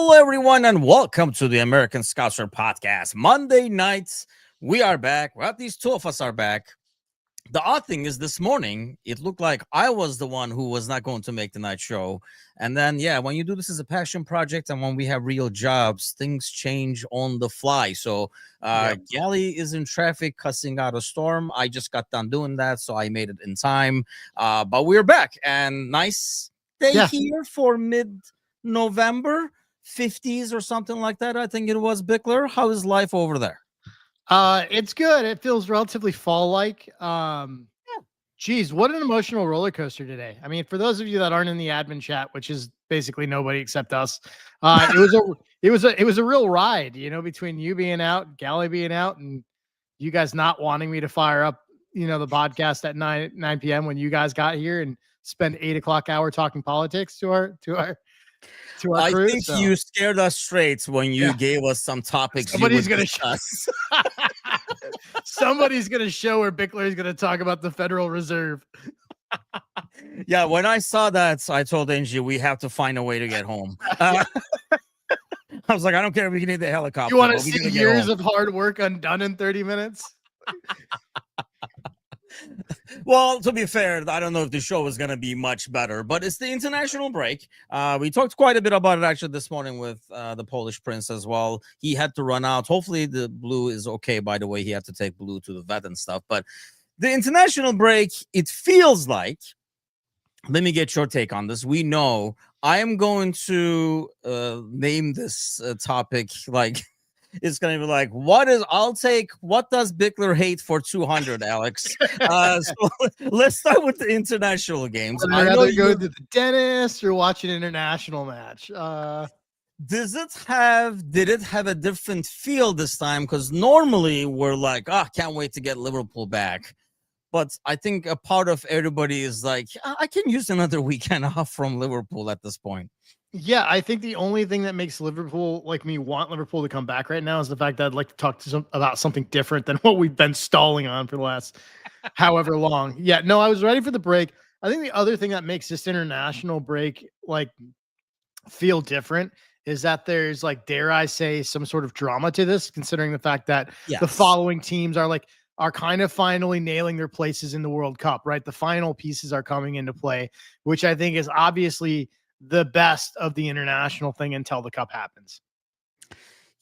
Hello, everyone, and welcome to the American Scouser podcast. Monday nights, we are back. Well, at least two of us are back. The odd thing is this morning, it looked like I was the one who was not going to make the night show. And then, when you do this as a passion project and when we have real jobs, things change on the fly. So Gally is in traffic cussing out a storm. I just got done doing that, so I made it in time. But we're back, and nice day here for mid-November, 50s or something like that. I think it was. Bickler, how is life over there? It's good. It feels relatively fall-like. Geez, what an emotional roller coaster today. I mean, for those of you that aren't in the admin chat, which is basically nobody except us, it was a real ride, between you being out, Gally being out, and you guys not wanting me to fire up, the podcast at 9 p.m. when you guys got here and spend 8 o'clock hour talking politics to our I crew. think you scared us straight when you gave us some topics. Somebody's going to discuss. Somebody's going to show where Bickler is going to talk about the Federal Reserve. When I saw that, I told Angie, we have to find a way to get home. I was like, I don't care if we can need the helicopter. You want to see years of hard work undone in 30 minutes? Well, to be fair, I don't know if the show is going to be much better, but it's the international break. We talked quite a bit about it actually this morning with the Polish Prince as well. He had to run out. Hopefully the Blue is okay, by the way. He had to take Blue to the vet and stuff. But the international break, it feels like, let me get your take on this. We know I am going to name this topic like... It's going to be like, what does Bickler hate for 200, Alex? So let's start with the international games. I'd rather go to the dentist or watch an international match. Did it have a different feel this time? Because normally we're like, can't wait to get Liverpool back. But I think a part of everybody is like, I can use another weekend off from Liverpool at this point. Yeah, I think the only thing that makes Liverpool, like me, want Liverpool to come back right now is the fact that I'd like to talk about something different than what we've been stalling on for the last however long. Yeah, no, I was ready for the break. I think the other thing that makes this international break feel different is that there's dare I say, some sort of drama to this, considering the fact that the following teams are kind of finally nailing their places in the World Cup, right? The final pieces are coming into play, which I think is obviously the best of the international thing until the cup happens.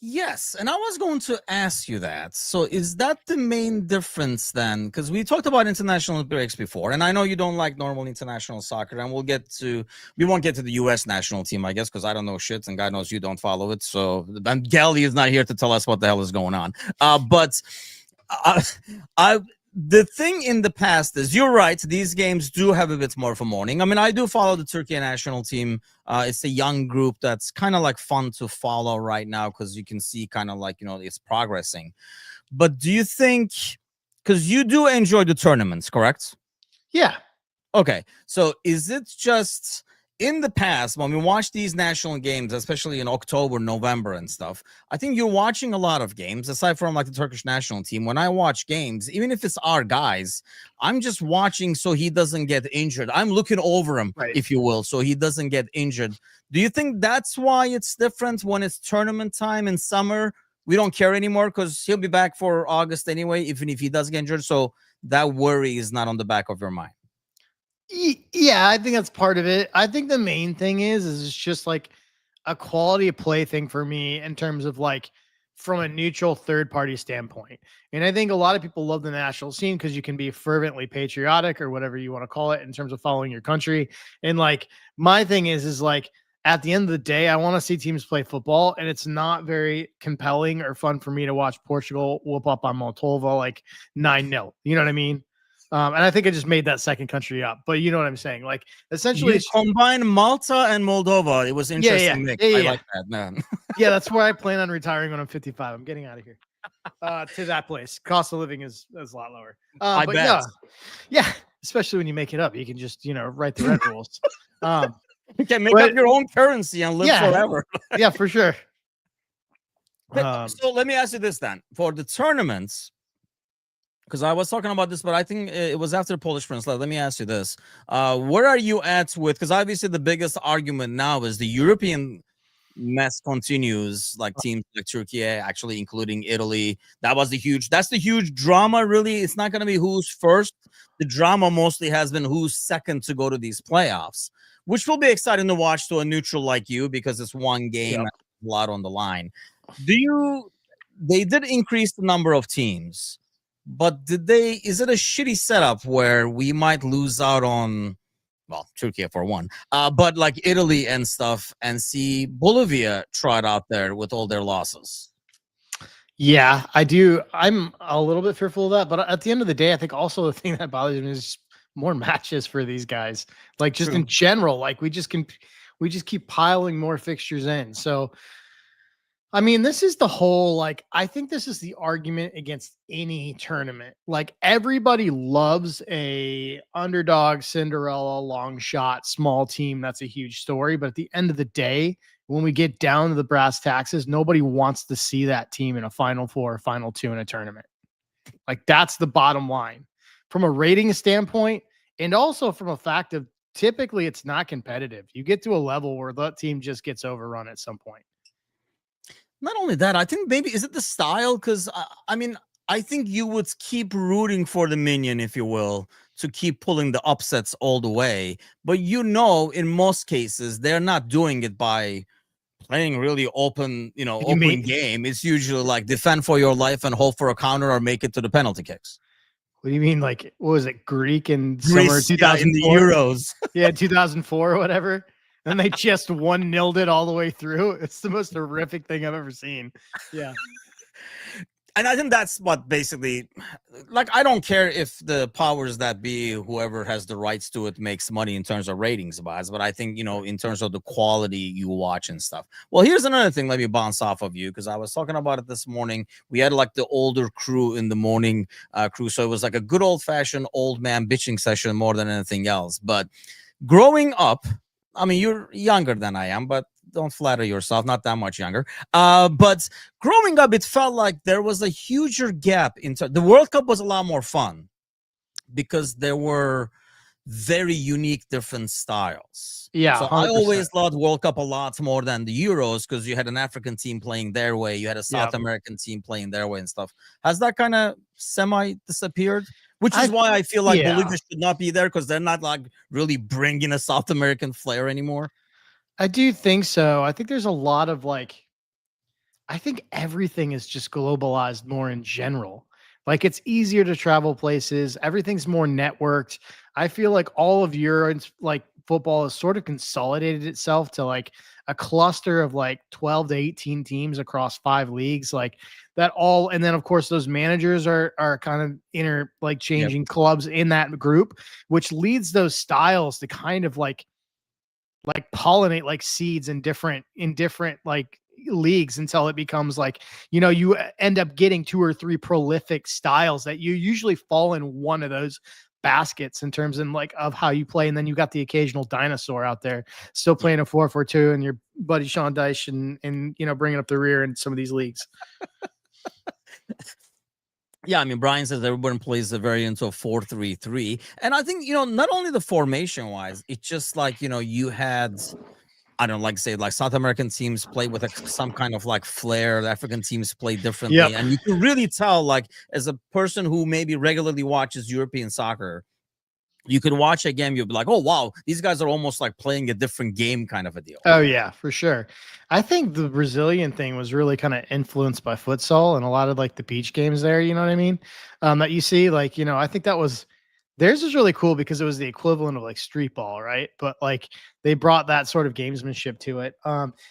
Yes, and I was going to ask you that. So is that the main difference then? Because we talked about international breaks before, and I know you don't like normal international soccer, and we won't get to the U.S. national team, I guess, because I don't know shit, and God knows you don't follow it. So Gally is not here to tell us what the hell is going on. The thing in the past is, you're right, these games do have a bit more of a morning. I mean, I do follow the Turkey national team. It's a young group that's kind of fun to follow right now because you can see kind of it's progressing. But do you think, because you do enjoy the tournaments, correct? Yeah. Okay. So is it just... in the past, when we watch these national games, especially in October, November and stuff, I think you're watching a lot of games, aside from the Turkish national team. When I watch games, even if it's our guys, I'm just watching so he doesn't get injured. I'm looking over him, if you will, so he doesn't get injured. Do you think that's why it's different when it's tournament time in summer? We don't care anymore because he'll be back for August anyway, even if he does get injured. So that worry is not on the back of your mind. Yeah, I think that's part of it. I think the main thing is it's just a quality of play thing for me in terms of from a neutral third party standpoint. And I think a lot of people love the national scene because you can be fervently patriotic or whatever you want to call it in terms of following your country. And my thing is at the end of the day, I want to see teams play football, and it's not very compelling or fun for me to watch Portugal whoop up on Moldova 9-0. You know what I mean? And I think I just made that second country up, but you know what I'm saying? Essentially, you combine Malta and Moldova. It was interesting. Yeah. I like that, man. Yeah, that's where I plan on retiring when I'm 55. I'm getting out of here to that place. Cost of living is a lot lower. I bet. Yeah, especially when you make it up, you can just write the red rules. You can make up your own currency and live forever. Yeah, for sure. So let me ask you this then: for the tournaments. Because I was talking about this, but I think it was after Polish Prince. Let me ask you this. Where are you at with, because obviously the biggest argument now is the European mess continues, like teams like Turkey, actually including Italy. That's the huge drama, really. It's not going to be who's first. The drama mostly has been who's second to go to these playoffs, which will be exciting to watch to a neutral like you, because it's one game, Yep. a lot on the line. They did increase the number of teams, but is it a shitty setup where we might lose out on, well, Turkey for one, but like Italy and stuff, and see Bolivia trot out there with all their losses? Yeah, I do. I'm a little bit fearful of that, but at the end of the day, I think also the thing that bothers me is more matches for these guys. Like just True. in general, like we just keep piling more fixtures in. So I mean, this is the whole, like, I think this is the argument against any tournament. Like everybody loves a underdog, Cinderella, long shot, small team. That's a huge story. But at the end of the day, when we get down to the brass taxes, nobody wants to see that team in a Final Four or Final Two in a tournament. Like that's the bottom line from a rating standpoint, and also from a fact of typically it's not competitive. You get to a level where that team just gets overrun at some point. Not only that, I think maybe is it the style? Because I mean, I think you would keep rooting for the minion, if you will, to keep pulling the upsets all the way. But in most cases, they're not doing it by playing really open, open game. It's usually like defend for your life and hope for a counter or make it to the penalty kicks. What do you mean? Like, what was it? Greek in summer 2004? Yeah, in the Euros. Yeah, 2004 or whatever. And they just 1-0'd it all the way through. It's the most horrific thing I've ever seen. Yeah. And I think that's what basically, like, I don't care if the powers that be, whoever has the rights to it, makes money in terms of ratings, but I think, in terms of the quality you watch and stuff. Well, here's another thing. Let me bounce off of you, because I was talking about it this morning. We had like the older crew in the morning crew. So it was like a good old fashioned old man bitching session more than anything else. But growing up, I mean, you're younger than I am, but don't flatter yourself, not that much younger. But growing up, it felt like there was a huger gap the World Cup was a lot more fun because there were very unique different styles. Yeah. So 100%. I always loved World Cup a lot more than the Euros, because you had an African team playing their way, you had a South American team playing their way and stuff. Has that kind of semi disappeared? Which is why I feel like Bolivia should not be there, because they're not like really bringing a South American flair anymore. I do think so. I think there's a lot of I think everything is just globalized more in general. Like it's easier to travel places. Everything's more networked. I feel like all of Europe's football has sort of consolidated itself to like a cluster of like 12 to 18 teams across 5 leagues, like that all. And then of course those managers are kind of changing clubs in that group, which leads those styles to kind of like pollinate like seeds in different like leagues until it becomes like, you end up getting 2 or 3 prolific styles that you usually fall in one of those baskets in terms of how you play. And then you got the occasional dinosaur out there still playing a 4-4-2 and your buddy Sean Dyche and bringing up the rear in some of these leagues. Yeah, I mean, Brian says everyone plays a variant of 4-3-3. And I think, not only the formation wise, it's just like, you had, I don't like say like South American teams play with some kind of like flair. The African teams play differently. Yep. And you can really tell, like, as a person who maybe regularly watches European soccer, you could watch a game, you'll be like, oh, wow, these guys are almost like playing a different game kind of a deal. Oh, yeah, for sure. I think the Brazilian thing was really kind of influenced by futsal and a lot of like the beach games there, you know what I mean? That you see, like, I think theirs was really cool because it was the equivalent of like street ball, right? But like they brought that sort of gamesmanship to it.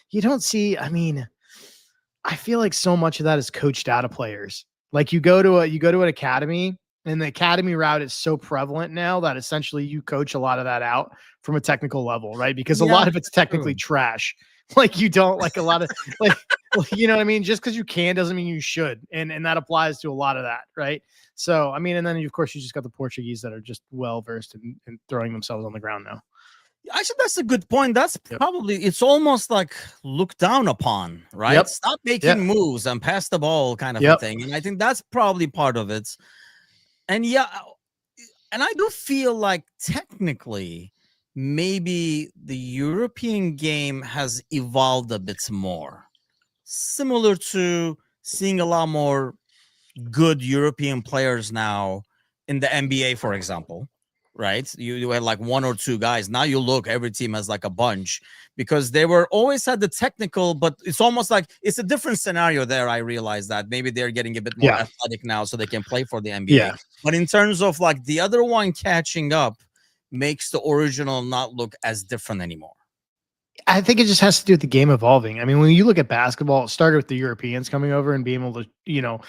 You don't see, I mean, I feel like so much of that is coached out of players. Like you go to an academy, and the academy route is so prevalent now that essentially you coach a lot of that out from a technical level, right? Because a lot of it's technically trash. Like you don't like a lot of like, you know what I mean? Just because you can doesn't mean you should. And that applies to a lot of that, right? So, I mean, and then of course you just got the Portuguese that are just well-versed in throwing themselves on the ground now. Actually, that's a good point. That's probably, it's almost like looked down upon, right? Yep. Stop making moves and pass the ball kind of a thing. And I think that's probably part of it. And yeah, and I do feel like technically maybe the European game has evolved a bit more, similar to seeing a lot more good European players now in the NBA, for example, right? You had like one or two guys. Now you look, every team has like a bunch because they were always had the technical, but it's almost like it's a different scenario there. I realize that maybe they're getting a bit more athletic now so they can play for the NBA. But in terms of like the other one catching up, makes the original not look as different anymore. I think it just has to do with the game evolving. I mean, when you look at basketball, it started with the Europeans coming over and being able to,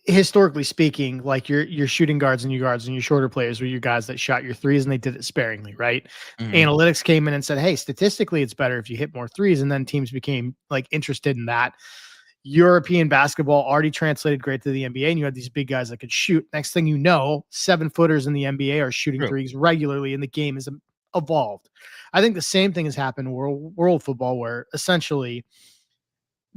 historically speaking, like your shooting guards and your shorter players were your guys that shot your threes, and they did it sparingly, right? Analytics came in and said, hey, statistically, it's better if you hit more threes, and then teams became like interested in that. European basketball already translated great to the NBA, and you had these big guys that could shoot. Next thing you know, 7-footers in the NBA are shooting threes regularly, and the game has evolved. I think the same thing has happened in world football, where essentially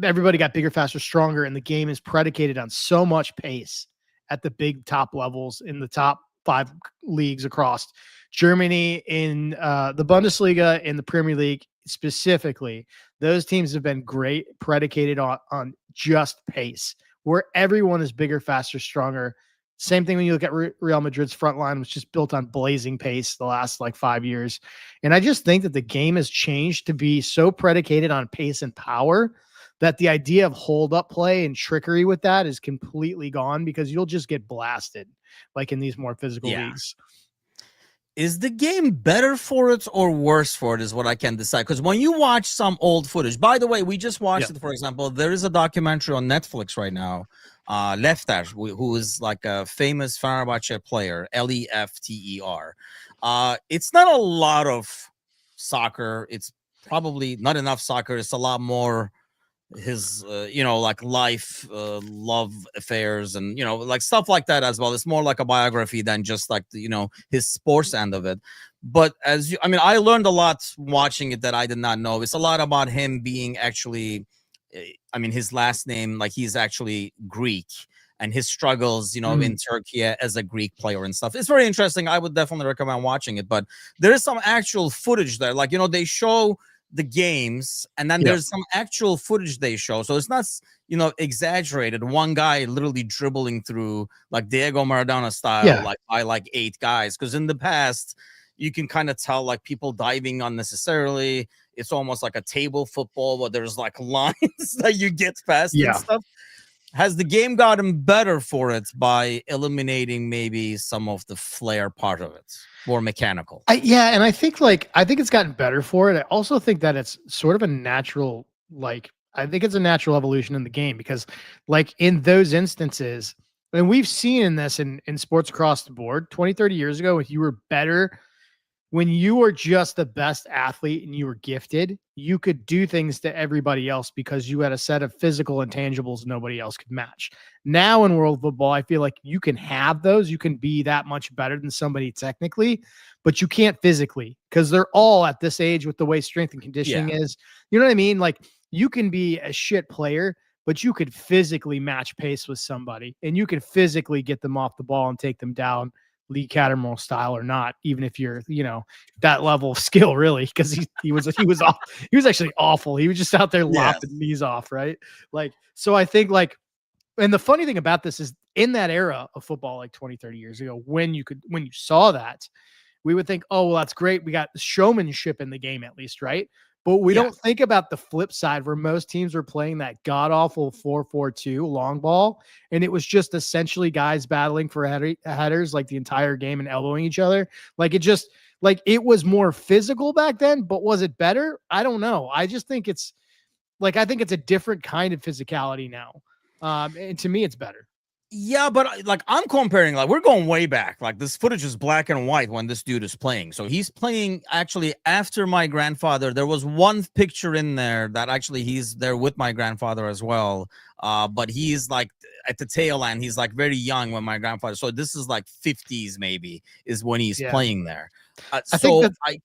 everybody got bigger, faster, stronger, and the game is predicated on so much pace at the big top levels in the top 5 leagues across Germany, in the Bundesliga, in the Premier League specifically. Those teams have been great, predicated on just pace, where everyone is bigger, faster, stronger. Same thing when you look at Real Madrid's front line, which is built on blazing pace the last like 5 years. And I just think that the game has changed to be so predicated on pace and power that the idea of hold up play and trickery with that is completely gone, because you'll just get blasted like in these more physical leagues. Is the game better for it or worse for it is what I can decide. Because when you watch some old footage, by the way, we just watched it, for example, there is a documentary on Netflix right now, Lefter, who is like a famous Fenerbahce player, Lefter. It's not a lot of soccer. It's probably not enough soccer. It's a lot more his like life, love affairs, and like stuff like that as well. It's more like a biography than just like the, his sports end of it. But I learned a lot watching it that I did not know. It's a lot about him being actually, his last name, like he's actually Greek, and his struggles, in Turkey as a Greek player and stuff. It's very interesting. I would definitely recommend watching it. But there is some actual footage there, like they show the games, and then there's some actual footage they show, so it's not exaggerated. One guy literally dribbling through like Diego Maradona style, like by like 8 guys, because in the past you can kind of tell like people diving unnecessarily. It's almost like a table football where there's like lines that you get past and stuff. Has the game gotten better for it by eliminating maybe some of the flair part of it, more mechanical? And I think it's gotten better for it. I also think that it's sort of a natural, I think it's a natural evolution in the game, because like in those instances, and we've seen in this in sports across the board, 20, 30 years ago, if you were better, when you were just the best athlete and you were gifted, you could do things to everybody else because you had a set of physical intangibles nobody else could match. Now in world football, I feel like you can have those. You can be that much better than somebody technically, but you can't physically, because they're all at this age with the way strength and conditioning is. You know what I mean? Like you can be a shit player, but you could physically match pace with somebody, and you could physically get them off the ball and take them down, Lee Cattermole style or not, even if you're, that level of skill, really, because he was actually awful. He was just out there lopping knees off, right? Like, so I think and the funny thing about this is in that era of football, like 20, 30 years ago, when you saw that, we would think, oh, well, that's great. We got showmanship in the game at least, right? But we don't think about the flip side, where most teams were playing that god-awful 4-4-2 long ball, and it was just essentially guys battling for headers like the entire game and elbowing each other. Like it was more physical back then, but was it better? I don't know. I just think it's I think it's a different kind of physicality now. And to me, it's better. Yeah, but like I'm comparing, like we're going way back. Like this footage is black and white when this dude is playing. So he's playing actually after my grandfather. There was one picture in there that actually he's there with my grandfather as well. But he's like at the tail end. He's like very young when my grandfather. So this is like 50s maybe is when he's playing there. I think like,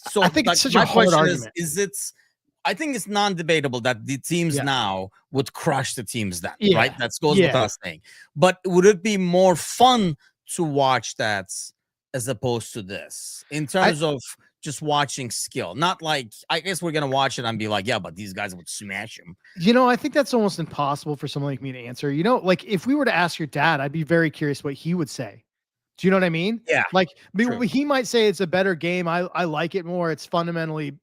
it's such a hard argument. I think it's non-debatable that the teams now would crush the teams then, right? That goes without saying. But would it be more fun to watch that as opposed to this in I terms of just watching skill? Not like, I guess we're gonna watch it and be like, yeah, but these guys would smash him. I think that's almost impossible for someone like me to answer. Like if we were to ask your dad, I'd be very curious what he would say. Do you know what I mean? Yeah, Like true. he might say it's a better game. I like it more. It's fundamentally,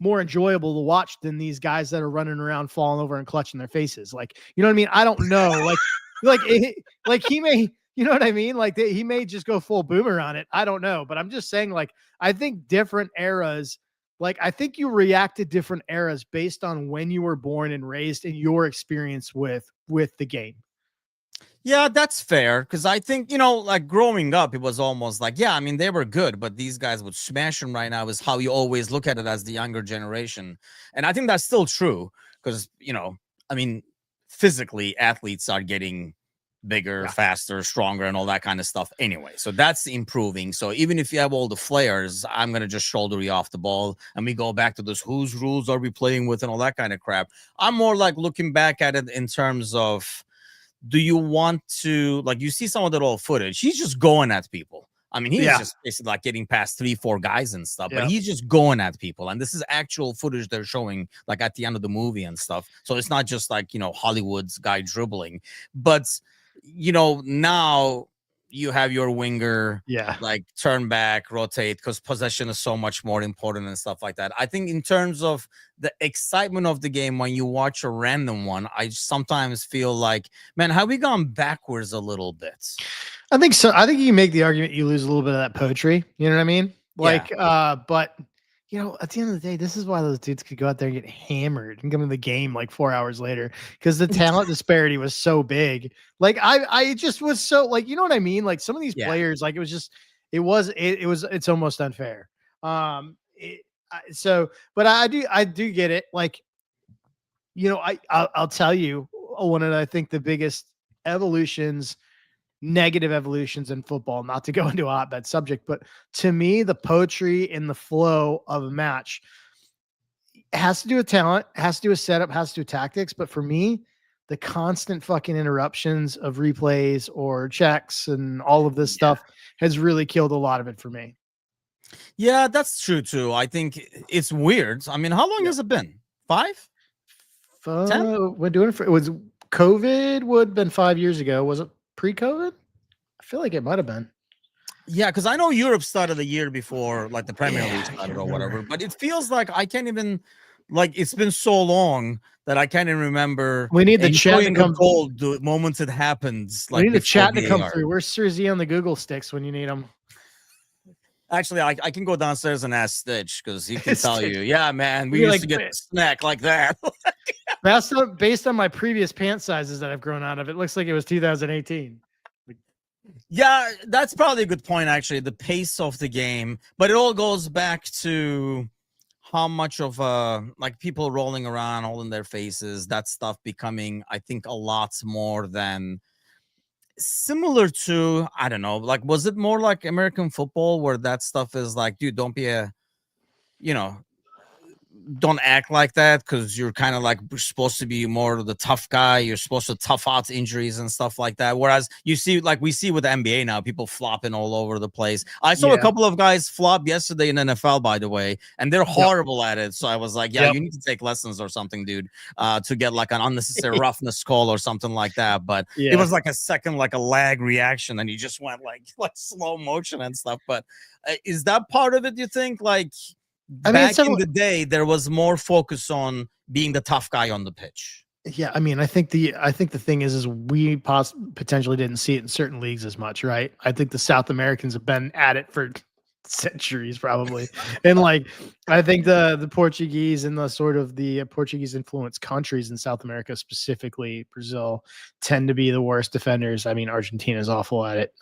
more enjoyable to watch than these guys that are running around falling over and clutching their faces. Like, you know what I mean? I don't know. Like he may, you know what I mean? Like he may just go full boomer on it. I don't know, but I'm just saying, like, I think different eras, like I think you react to different eras based on when you were born and raised and your experience with the game. Yeah, that's fair. Because I think, like growing up, it was almost like, yeah, I mean, they were good, but these guys would smash them right now, is how you always look at it as the younger generation. And I think that's still true because, I mean, physically, athletes are getting bigger, faster, stronger, and all that kind of stuff anyway. So that's improving. So even if you have all the flares, I'm going to just shoulder you off the ball. And we go back to this, whose rules are we playing with and all that kind of crap. I'm more like looking back at it in terms of, do you want to, like, you see some of that old footage, he's just going at people. I mean, he's just basically like getting past 3-4 guys and stuff, but he's just going at people. And this is actual footage they're showing, like at the end of the movie and stuff. So it's not just like, Hollywood's guy dribbling, but now you have your winger, like turn back, rotate, because possession is so much more important and stuff like that. I think in terms of the excitement of the game, when you watch a random one, I sometimes feel like, man, have we gone backwards a little bit? I think so. I think you can make the argument you lose a little bit of that poetry. You know what I mean? Like, but at the end of the day, this is why those dudes could go out there and get hammered and come to the game like 4 hours later, because the talent disparity was so big. Like I just was so, like, you know what I mean? Like some of these players, like it's almost unfair. But I do get it. Like, I'll tell you one of, I think, the biggest negative evolutions in football, not to go into a hotbed subject, but to me, the poetry and the flow of a match has to do with talent, has to do with setup, has to do with tactics. But for me, the constant fucking interruptions of replays or checks and all of this stuff has really killed a lot of it for me. Yeah, that's true too. I think it's weird. I mean, how long has it been? 5? 10? We're doing it was COVID would have been 5 years ago. Was it pre-COVID? I feel like it might have been. Yeah, because I know Europe started a year before, like the Premier League started or whatever. But it feels like I can't even, like, it's been so long that I can't even remember. We need the chat to come goal the moments it happens. Like, we need the chat to come through. Where's Surzy on the Google sticks when you need them? Actually, I can go downstairs and ask Stitch because he can tell you. Yeah, man, we used to get a snack like that. Based on my previous pant sizes that I've grown out of, it looks like it was 2018. Yeah, that's probably a good point, actually, the pace of the game. But it all goes back to how much of like people rolling around, holding their faces, that stuff becoming, I think, a lot more than similar to, I don't know, like, was it more like American football where that stuff is like, dude, don't be don't act like that because you're kind of like supposed to be more of the tough guy. You're supposed to tough out injuries and stuff like that. Whereas you see, like we see with the NBA now, people flopping all over the place. I saw a couple of guys flop yesterday in NFL, by the way, and they're horrible at it. So I was like, you need to take lessons or something, dude, to get like an unnecessary roughness call or something like that. But it was like a second, like a lag reaction, and you just went like slow motion and stuff. But is that part of it, you think? Like, back in the day, there was more focus on being the tough guy on the pitch. Yeah, I mean, I think the thing is we potentially didn't see it in certain leagues as much, right? I think the South Americans have been at it for centuries, probably, and like I think the Portuguese and the sort of the Portuguese influenced countries in South America, specifically Brazil, tend to be the worst defenders. I mean, Argentina is awful at it.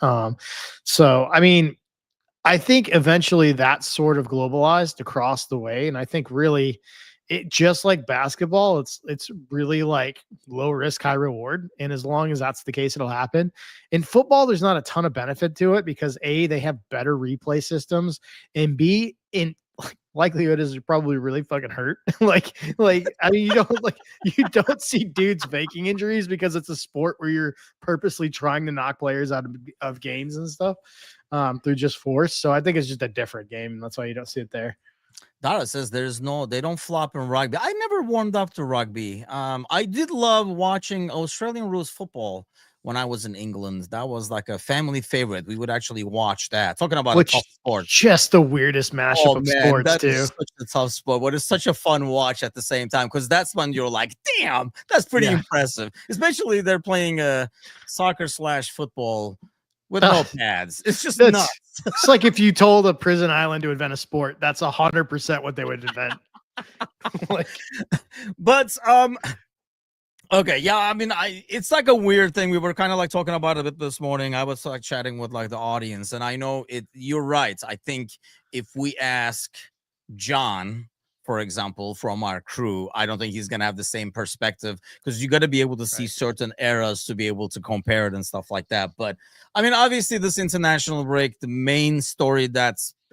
So I mean, I think eventually that sort of globalized across the way. And I think really it just like basketball, it's really like low risk, high reward. And as long as that's the case, it'll happen. In football, there's not a ton of benefit to it because A, they have better replay systems, and B, in likelihood is you're probably really fucking hurt. like I mean, you don't see dudes faking injuries because it's a sport where you're purposely trying to knock players out of games and stuff. through just force. So I think it's just a different game. And that's why you don't see it there. Dara says they don't flop in rugby. I never warmed up to rugby. I did love watching Australian rules football when I was in England. That was like a family favorite. We would actually watch that. Talking about a Which tough sport. just the weirdest mashup Oh of man, sports that is too. such a tough sport, but it's such a fun watch at the same time because that's when you're like, damn, that's pretty Yeah. impressive. Especially they're playing a soccer/football with no pads. It's just nuts. It's like if you told a prison island to invent a sport, that's 100% what they would invent. Like, But okay, yeah, I mean, it's like a weird thing. We were kind of like talking about it a bit this morning. I was like chatting with like the audience, and I know it. You're right. I think if we ask John, for example, from our crew, I don't think he's gonna have the same perspective because you got to be able to see certain eras to be able to compare it and stuff like that. But I mean, obviously, this international break, the main story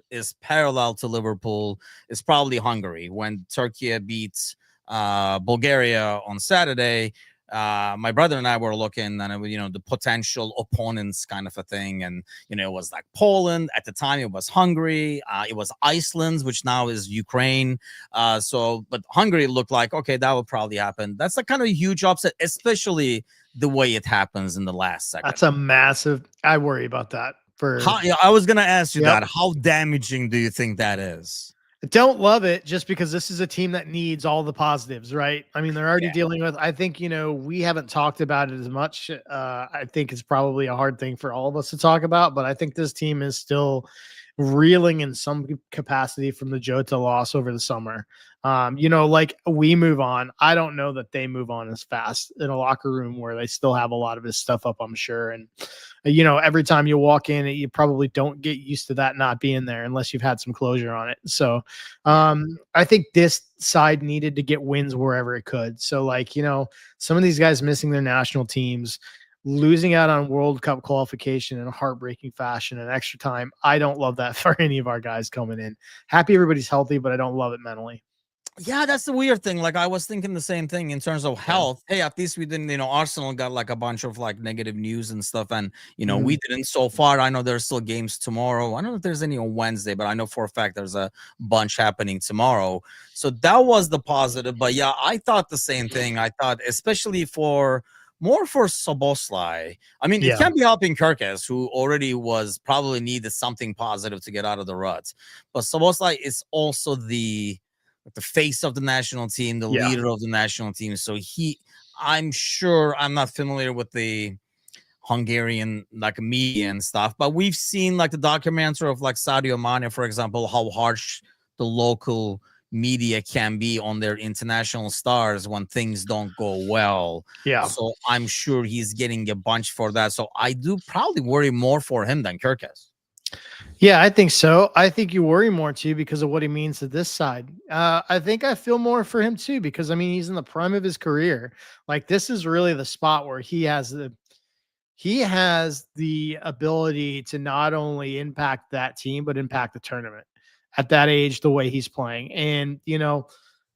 is parallel to Liverpool is probably Hungary when Turkey beats Bulgaria on Saturday. My brother and I were looking and the potential opponents kind of a thing, and it was like Poland at the time, it was Hungary, it was Iceland, which now is Ukraine. But Hungary looked like okay, that would probably happen. That's a kind of a huge upset, especially the way it happens in the last second. That's a massive. I worry about that. I was gonna ask you that. How damaging do you think that is? I don't love it just because this is a team that needs all the positives, right? I mean, they're already dealing with, I think, we haven't talked about it as much. I think it's probably a hard thing for all of us to talk about, but I think this team is still reeling in some capacity from the Jota loss over the summer. Like we move on. I don't know that they move on as fast in a locker room where they still have a lot of his stuff up, I'm sure. And, every time you walk in, you probably don't get used to that not being there unless you've had some closure on it. So I think this side needed to get wins wherever it could. So like, some of these guys missing their national teams, losing out on World Cup qualification in a heartbreaking fashion and extra time. I don't love that for any of our guys coming in. Happy everybody's healthy, but I don't love it mentally. Yeah, that's the weird thing. Like I was thinking the same thing in terms of health. Hey, at least we didn't, Arsenal got like a bunch of like negative news and stuff. And, we didn't so far. I know there's still games tomorrow. I don't know if there's any on Wednesday, but I know for a fact there's a bunch happening tomorrow. So that was the positive. But yeah, I thought the same thing. I thought, especially more for Szoboszlai. I mean, it can't be helping Kirkes, who already was probably needed something positive to get out of the rut. But Szoboszlai is also the face of the national team, the leader of the national team. So I'm sure, I'm not familiar with the Hungarian like media and stuff, but we've seen like the documentary of like Sadio Mane, for example, how harsh the local media can be on their international stars when things don't go well. Yeah. So I'm sure he's getting a bunch for that. So I do probably worry more for him than Kirkes. Yeah, I think so. I think you worry more too because of what he means to this side. I think I feel more for him too because I mean he's in the prime of his career. Like this is really the spot where he has the ability to not only impact that team but impact the tournament at that age the way he's playing. And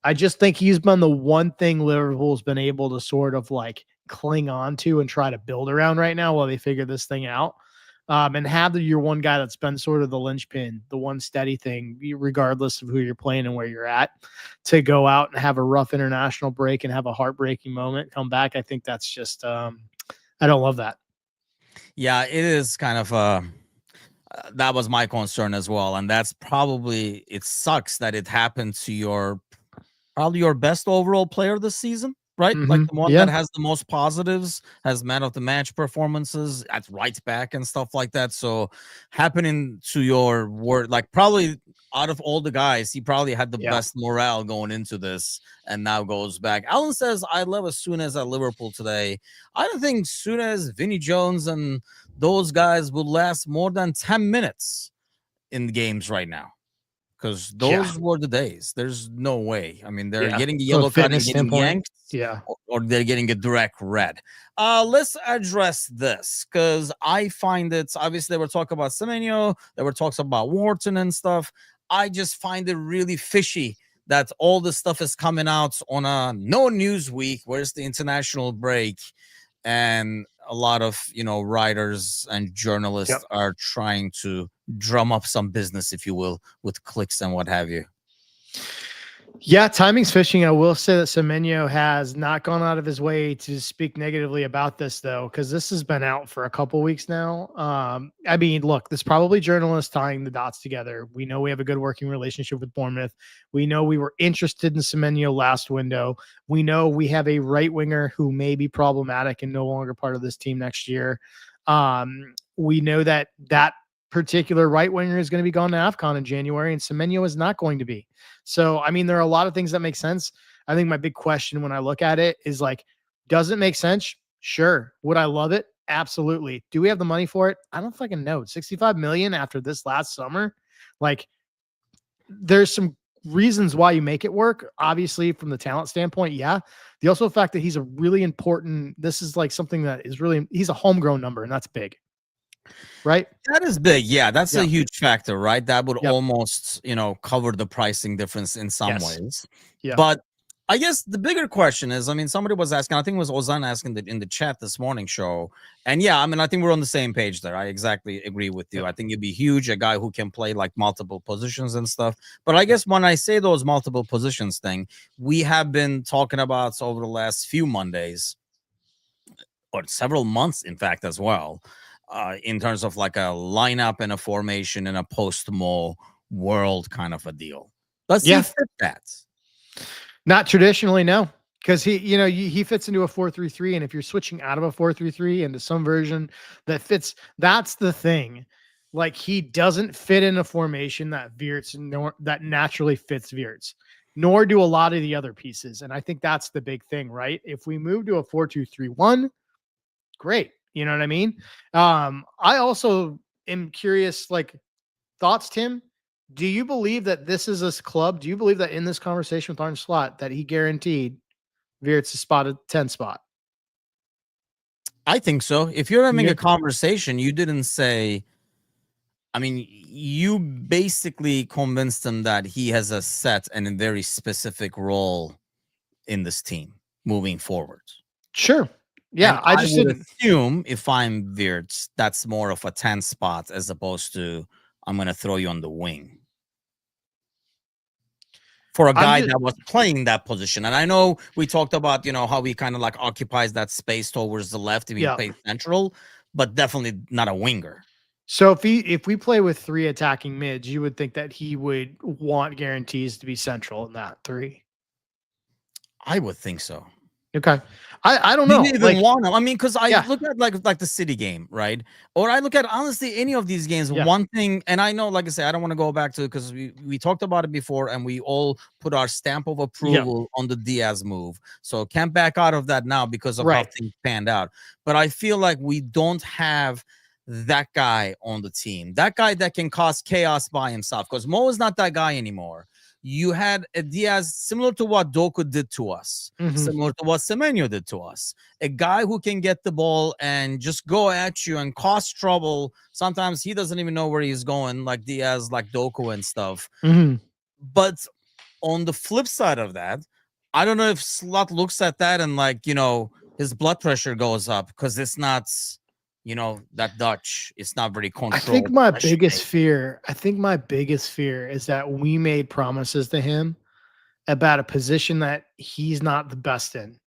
I just think he's been the one thing Liverpool's been able to sort of like cling on to and try to build around right now while they figure this thing out. And have your one guy that's been sort of the linchpin, the one steady thing, regardless of who you're playing and where you're at, to go out and have a rough international break and have a heartbreaking moment, come back. I think that's just, I don't love that. Yeah, it is kind of, that was my concern as well. And that's probably, it sucks that it happened to probably your best overall player this season. Right? Mm-hmm. Like the one that has the most positives, has man of the match performances at right back and stuff like that. So happening to your word, like probably out of all the guys, he probably had the best morale going into this and now goes back. Alan says, I love Souness at Liverpool today. I don't think Souness, Vinnie Jones, and those guys will last more than 10 minutes in the games right now. Because those were the days. There's no way. I mean, they're getting a yellow card and getting yanked, or they're getting a direct red. Let's address this because I find it, obviously, they were talking about Semenyo, they were talking about Wharton and stuff. I just find it really fishy that all this stuff is coming out on a no news week. Where's the international break? and a lot of writers and journalists are trying to drum up some business, if you will, with clicks and what have you. Yeah, timing's fishing. I will say that Semenyo has not gone out of his way to speak negatively about this, though, because this has been out for a couple weeks now. I mean, look, there's probably journalists tying the dots together. We know we have a good working relationship with Bournemouth. We know we were interested in Semenyo last window. We know we have a right winger who may be problematic and no longer part of this team next year. We know that particular right winger is going to be gone to AFCON in January, and Semenyo is not going to be. So, I mean, there are a lot of things that make sense. I think my big question when I look at it is like, does it make sense? Sure. Would I love it? Absolutely. Do we have the money for it? I don't fucking know. 65 million after this last summer. Like, there's some reasons why you make it work. Obviously, from the talent standpoint, yeah. The also fact that he's a really important, this is like something that is really, he's a homegrown number, and that's big. Right? That is big. Yeah, that's a huge factor, right? That would almost, cover the pricing difference in some ways. Yeah. But I guess the bigger question is, I mean, somebody was asking, I think it was Ozan asking in the chat this morning show. And yeah, I mean, I think we're on the same page there. I exactly agree with you. I think it'd be huge, a guy who can play like multiple positions and stuff. But I guess when I say those multiple positions thing, we have been talking about over the last few Mondays, or several months, in fact, as well. In terms of like a lineup and a formation and a post-Mo world kind of a deal. Does he fit that? Not traditionally, no. Because he fits into a 4-3-3, and if you're switching out of a 4-3-3 into some version that fits, that's the thing. Like, he doesn't fit in a formation that that naturally fits Wirtz, nor do a lot of the other pieces. And I think that's the big thing, right? If we move to a 4-2-3-1, great. You know what I mean? I also am curious, like, thoughts, Tim? Do you believe that this is a club? Do you believe that in this conversation with Arne Slot that he guaranteed Wirtz a spotted 10 spot? I think so. If you're having a conversation, you didn't say, I mean, you basically convinced him that he has a set and a very specific role in this team moving forward. Sure. Yeah, and I would assume if I'm Wirtz, that's more of a 10 spot as opposed to I'm going to throw you on the wing. For a guy that was playing that position. And I know we talked about, how he kind of like occupies that space towards the left if he plays central, but definitely not a winger. So if we play with 3 attacking mids, you would think that he would want guarantees to be central in that 3. I would think so. Okay. I don't know. You didn't even want him. I mean, because I look at like the City game, right? Or I look at honestly any of these games. One thing, and I know, like I say, I don't want to go back to it because we talked about it before, and we all put our stamp of approval on the Diaz move. So can't back out of that now because of how things panned out. But I feel like we don't have that guy on the team, that guy that can cause chaos by himself. Because Mo is not that guy anymore. You had a Diaz similar to what Doku did to us, similar to what Semenyo did to us. A guy who can get the ball and just go at you and cause trouble. Sometimes he doesn't even know where he's going, like Diaz, like Doku and stuff. But on the flip side of that, I don't know if Slot looks at that and like, his blood pressure goes up because it's not... that Dutch, it's not very controlled. I think my biggest fear is that we made promises to him about a position that he's not the best in,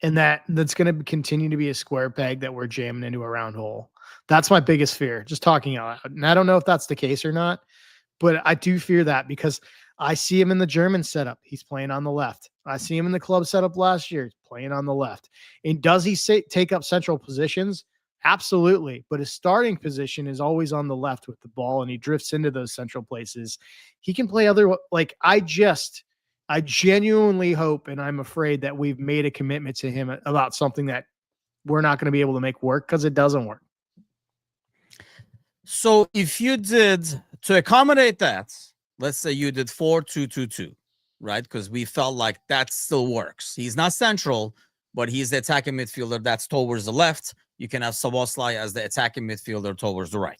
and that's going to continue to be a square peg that we're jamming into a round hole. That's my biggest fear, just talking out loud. And I don't know if that's the case or not, but I do fear that because I see him in the German setup. He's playing on the left. I see him in the club setup last year. He's playing on the left. And does he take up central positions? Absolutely. But his starting position is always on the left with the ball, and he drifts into those central places. He can play I genuinely hope, and I'm afraid that we've made a commitment to him about something that we're not going to be able to make work because it doesn't work. So if you did, to accommodate that, let's say you did 4-2-2-2, right? Because we felt like that still works. He's not central, but he's the attacking midfielder that's towards the left. You can have Szoboszlai as the attacking midfielder towards the right?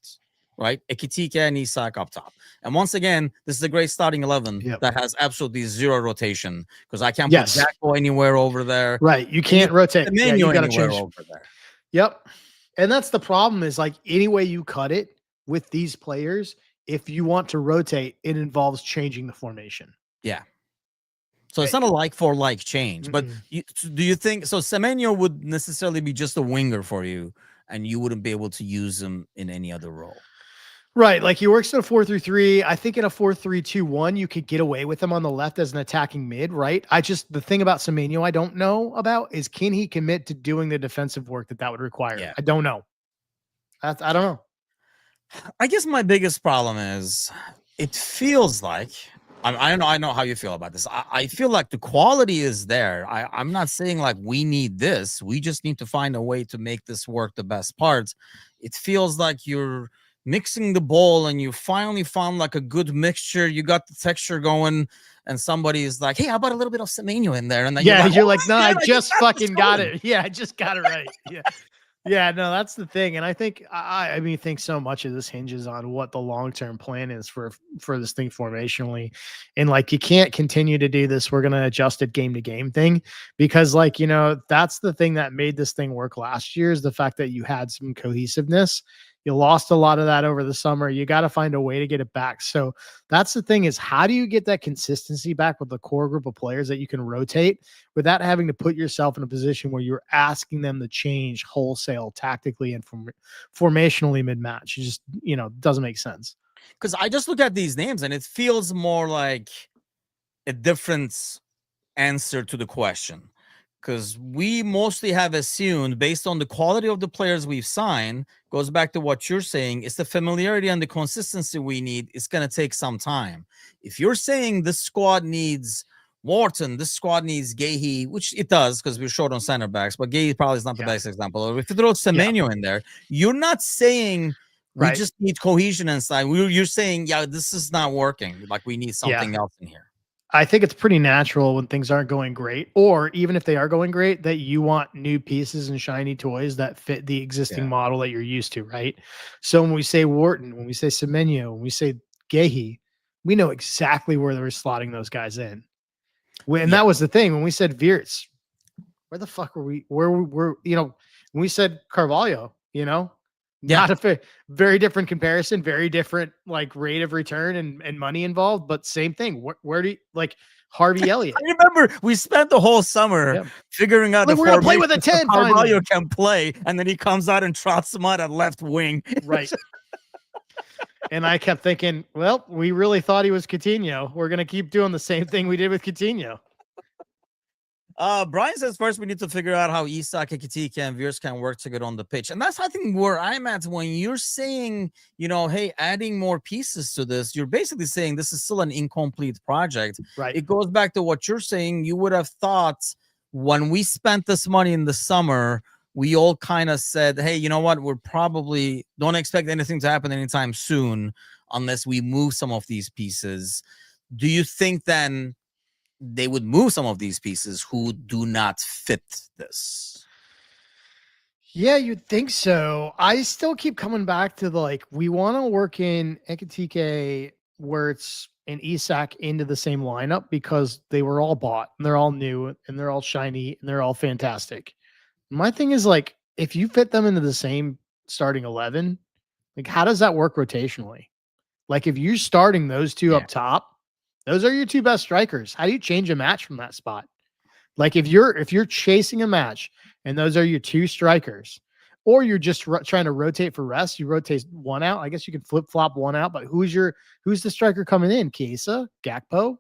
Ekitike and Isak up top. And once again, this is a great starting 11 that has absolutely zero rotation because I can't put Jacko anywhere over there. Right. You can't rotate. You got to change over there. Yep. And that's the problem is like any way you cut it with these players, if you want to rotate, it involves changing the formation. Yeah. So it's not a like for like change, but do you think so? Semenyo would necessarily be just a winger for you, and you wouldn't be able to use him in any other role. Right. Like he works in a 4-3-3. I think in a 4-3-2-1, you could get away with him on the left as an attacking mid, right? The thing about Semenyo I don't know about is can he commit to doing the defensive work that would require? Yeah. I don't know. I don't know. I guess my biggest problem is it feels like I know how you feel about this. I feel like the quality is there. I'm not saying like we need this. We just need to find a way to make this work the best parts. It feels like you're mixing the bowl and you finally found like a good mixture. You got the texture going, and somebody is like, "Hey, how about a little bit of Semenyo in there?" And then you're like, "No, I just fucking got it. Yeah, I just got it right." Yeah. Yeah, no, that's the thing. And I think I think so much of this hinges on what the long-term plan is for this thing formationally. And like you can't continue to do this, we're gonna adjust it game to game thing, because like, that's the thing that made this thing work last year is the fact that you had some cohesiveness. You lost a lot of that over the summer. You got to find a way to get it back. So that's the thing is how do you get that consistency back with the core group of players that you can rotate without having to put yourself in a position where you're asking them to change wholesale tactically and formationally mid-match? It just, doesn't make sense. Because I just look at these names and it feels more like a different answer to the question. Because we mostly have assumed, based on the quality of the players we've signed, goes back to what you're saying, it's the familiarity and the consistency we need. It's going to take some time. If you're saying this squad needs Wharton, this squad needs Gahey, which it does because we're short on center backs, but Gahey probably is not the best example. Or if you throw Semenyo in there, you're not saying we just need cohesion inside. You're saying, this is not working. Like we need something else in here. I think it's pretty natural when things aren't going great, or even if they are going great, that you want new pieces and shiny toys that fit the existing model that you're used to, right? So when we say Wharton, when we say Semenyo, when we say Gahey, we know exactly where they're slotting those guys in. And that was the thing. When we said Wirtz, where the fuck were we? Where were, when we said Carvalho, not a very different comparison, very different like rate of return and money involved, but same thing. Where do you like Harvey Elliott? I remember we spent the whole summer figuring out we're gonna play with a 10. Carvalho can play, and then he comes out and trots him out at left wing. Right. And I kept thinking, well, we really thought he was Coutinho. We're gonna keep doing the same thing we did with Coutinho. Brian says first we need to figure out how Isak, Ekitike, and Wirtz can work together on the pitch. And that's, I think, where I'm at when you're saying, hey, adding more pieces to this, you're basically saying this is still an incomplete project. Right. It goes back to what you're saying. You would have thought when we spent this money in the summer, we all kind of said, hey, you know what? We're probably don't expect anything to happen anytime soon unless we move some of these pieces. Do you think then they would move some of these pieces who do not fit this? Yeah, you'd think so. I still keep coming back to we want to work in Ekitike, Wirtz, and Isak into the same lineup because they were all bought and they're all new and they're all shiny and they're all fantastic. My thing is if you fit them into the same starting 11, how does that work rotationally? If you're starting those two up top, those are your two best strikers. How do you change a match from that spot? If you're chasing a match and those are your two strikers, or you're just trying to rotate for rest, you rotate one out. I guess you can flip flop one out, but who's the striker coming in? Chiesa, Gakpo?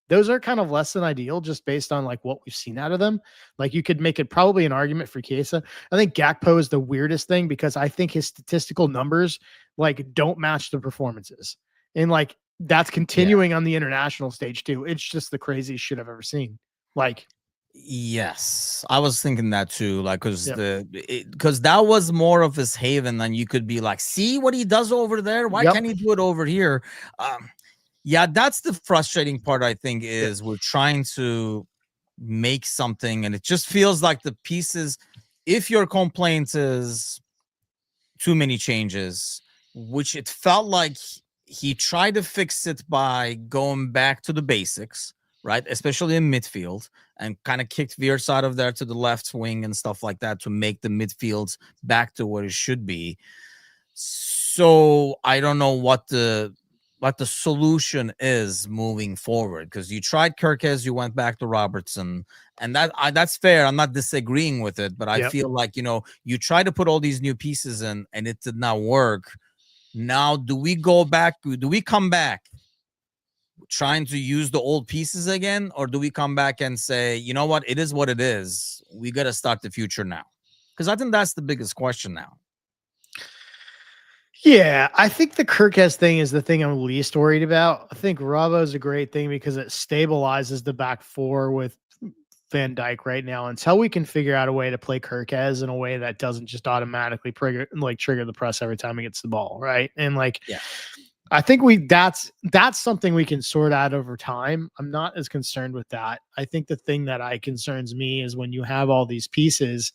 Those are kind of less than ideal just based on what we've seen out of them. You could make it probably an argument for Chiesa. I think Gakpo is the weirdest thing because I think his statistical numbers don't match the performances. And that's continuing on the international stage too. It's just the craziest shit I've ever seen. Yes, I was thinking that too. Because that was more of his haven than you could be see what he does over there. Why can't he do it over here? That's the frustrating part. I think is we're trying to make something, and it just feels like the pieces. If your complaint is too many changes, which it felt like he tried to fix it by going back to the basics, right? Especially in midfield, and kind of kicked Wirtz out of there to the left wing and stuff like that to make the midfield back to what it should be. So I don't know what the solution is moving forward, because you tried Kirkes, you went back to Robertson, and that's fair. I'm not disagreeing with it, but I feel like, you try to put all these new pieces in and it did not work. Now, do we come back trying to use the old pieces again, or do we come back and say, you know what, it is what it is, we got to start the future now? Because I think that's the biggest question now. Yeah, I think the Kirkes thing is the thing I'm least worried about. I think Ravo is a great thing because it stabilizes the back four with Van Dijk right now until we can figure out a way to play Kirkes in a way that doesn't just automatically trigger the press every time he gets the ball, right? And I think that's something we can sort out over time. I'm not as concerned with that. I think the thing that concerns me is when you have all these pieces.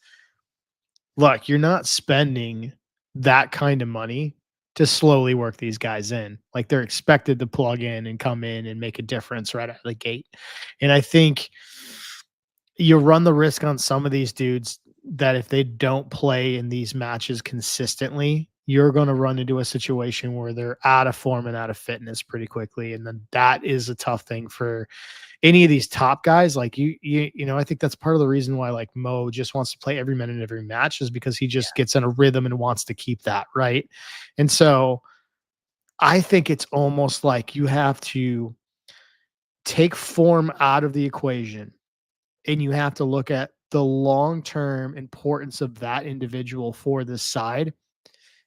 Look, you're not spending that kind of money to slowly work these guys in. Like, they're expected to plug in and come in and make a difference right out of the gate. And I think you run the risk on some of these dudes that if they don't play in these matches consistently, you're going to run into a situation where they're out of form and out of fitness pretty quickly. And then that is a tough thing for any of these top guys. Like I think that's part of the reason why like Mo just wants to play every minute, every match, is because he just gets in a rhythm and wants to keep that. Right. And so I think it's almost like you have to take form out of the equation and you have to look at the long-term importance of that individual for this side.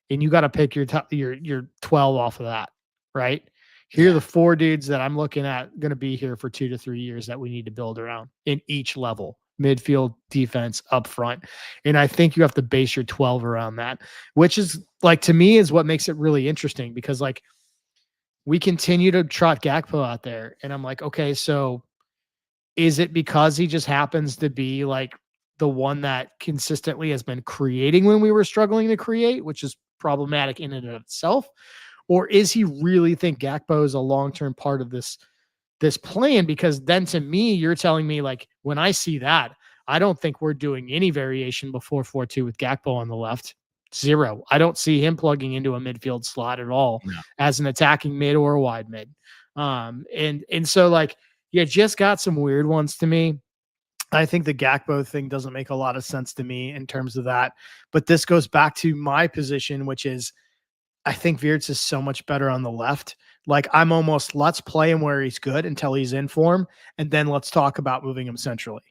And you got to pick your 12 off of that. Right. Here are the 4 dudes that I'm looking at going to be here for 2 to 3 years that we need to build around in each level: midfield, defense, up front. And I think you have to base your 12 around that, which is like, to me, is what makes it really interesting, because like we continue to trot Gakpo out there. And I'm like, okay, so is it because he just happens to be like the one that consistently has been creating when we were struggling to create, which is problematic in and of itself? Or is he really think Gakpo is a long-term part of this plan? Because then to me, you're telling me, like, when I see that, I don't think we're doing any variation before 4-2 with Gakpo on the left. Zero. I don't see him plugging into a midfield slot at all as an attacking mid or a wide mid. And so like, you just got some weird ones to me. I think the Gakpo thing doesn't make a lot of sense to me in terms of that. But this goes back to my position, which is, I think Wirtz is so much better on the left. Like, I'm almost, let's play him where he's good until he's in form, and then let's talk about moving him centrally.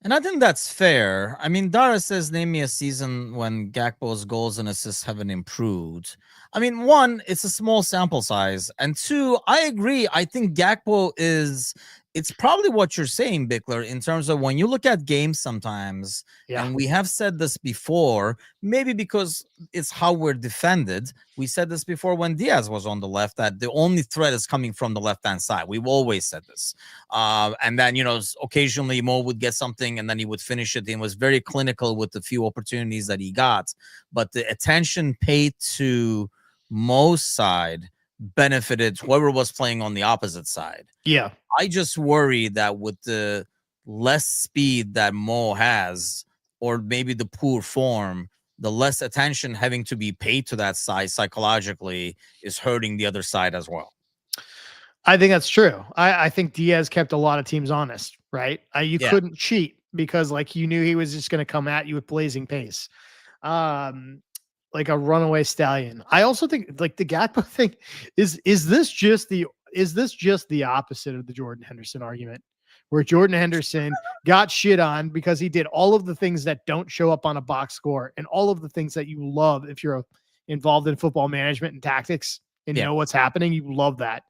And I think that's fair. I mean, Dara says, name me a season when Gakpo's goals and assists haven't improved. I mean, 1, it's a small sample size. And 2, I agree. I think Gakpo it's probably what you're saying, Bickler, in terms of when you look at games sometimes, and we have said this before, maybe because it's how we're defended. We said this before when Diaz was on the left, that the only threat is coming from the left-hand side. We've always said this. And then, occasionally Mo would get something and then he would finish it. He was very clinical with the few opportunities that he got. But the attention paid to Mo's side benefited whoever was playing on the opposite side. Yeah. I just worry that with the less speed that Mo has, or maybe the poor form, the less attention having to be paid to that side psychologically is hurting the other side as well. I think that's true. I think Diaz kept a lot of teams honest, right? You couldn't cheat because like you knew he was just going to come at you with blazing pace. Like a runaway stallion. I also think like the Gakpo thing is this just the opposite of the Jordan Henderson argument, where Jordan Henderson got shit on because he did all of the things that don't show up on a box score and all of the things that you love if you're involved in football management and tactics and know what's happening. You love that.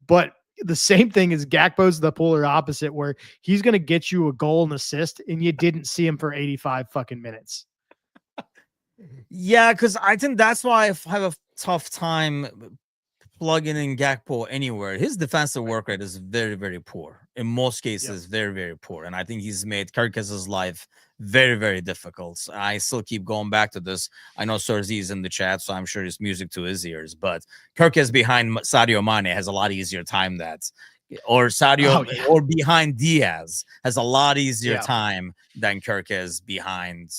But the same thing is Gakpo's the polar opposite, where he's going to get you a goal and assist and you didn't see him for 85 fucking minutes. Yeah, because I think that's why I have a tough time plugging in Gakpo anywhere. His defensive work rate is very, very poor. In most cases, very, very poor. And I think he's made Kirkes' life very, very difficult. I still keep going back to this. I know Serzi is in the chat, so I'm sure it's music to his ears. But Kirkes behind Sadio Mane has a lot easier time that or Sadio, Oh yeah, or behind Diaz has a lot easier yeah, time than Kirkes behind,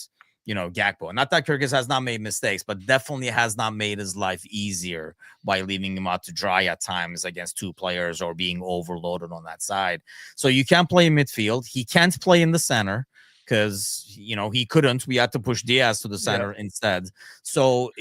Gakpo. Not that Kirkes has not made mistakes, but definitely has not made his life easier by leaving him out to dry at times against two players or being overloaded on that side. So you can't play in midfield. He can't play in the center because he couldn't. We had to push Diaz to the yeah, center instead. So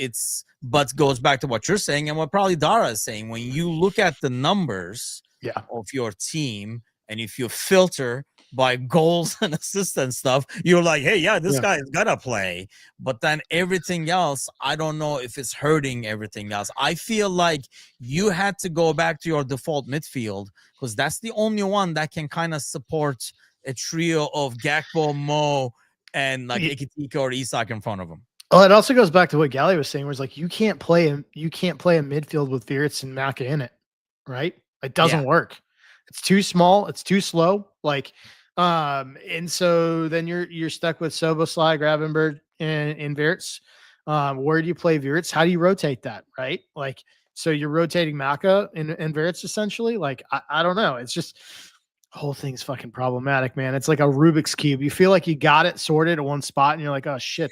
but goes back to what you're saying and what probably Dara is saying. When you look at the numbers yeah. of your team, and if you filter by goals and assists and stuff, you're like, hey, yeah, this Yeah. guy is gonna play. But then everything else, I don't know if it's hurting everything else. I feel like you had to go back to your default midfield because that's the only one that can kind of support a trio of Gakpo, Mo, and like Ikitika or Isak in front of him. Oh, it also goes back to what Gally was saying, where it's like you can't play a midfield with Virts and Maka in it, right? It doesn't work. It's too small. It's too slow. Like, and so then you're stuck with Soboslai, Gravenberg, and Virts. Where do you play Virts? How do you rotate that, right? Like, so you're rotating Maka and Virts essentially. Like, I don't know. It's just whole thing's fucking problematic, man. It's like a Rubik's cube. You feel like you got it sorted at one spot, and you're like, oh shit,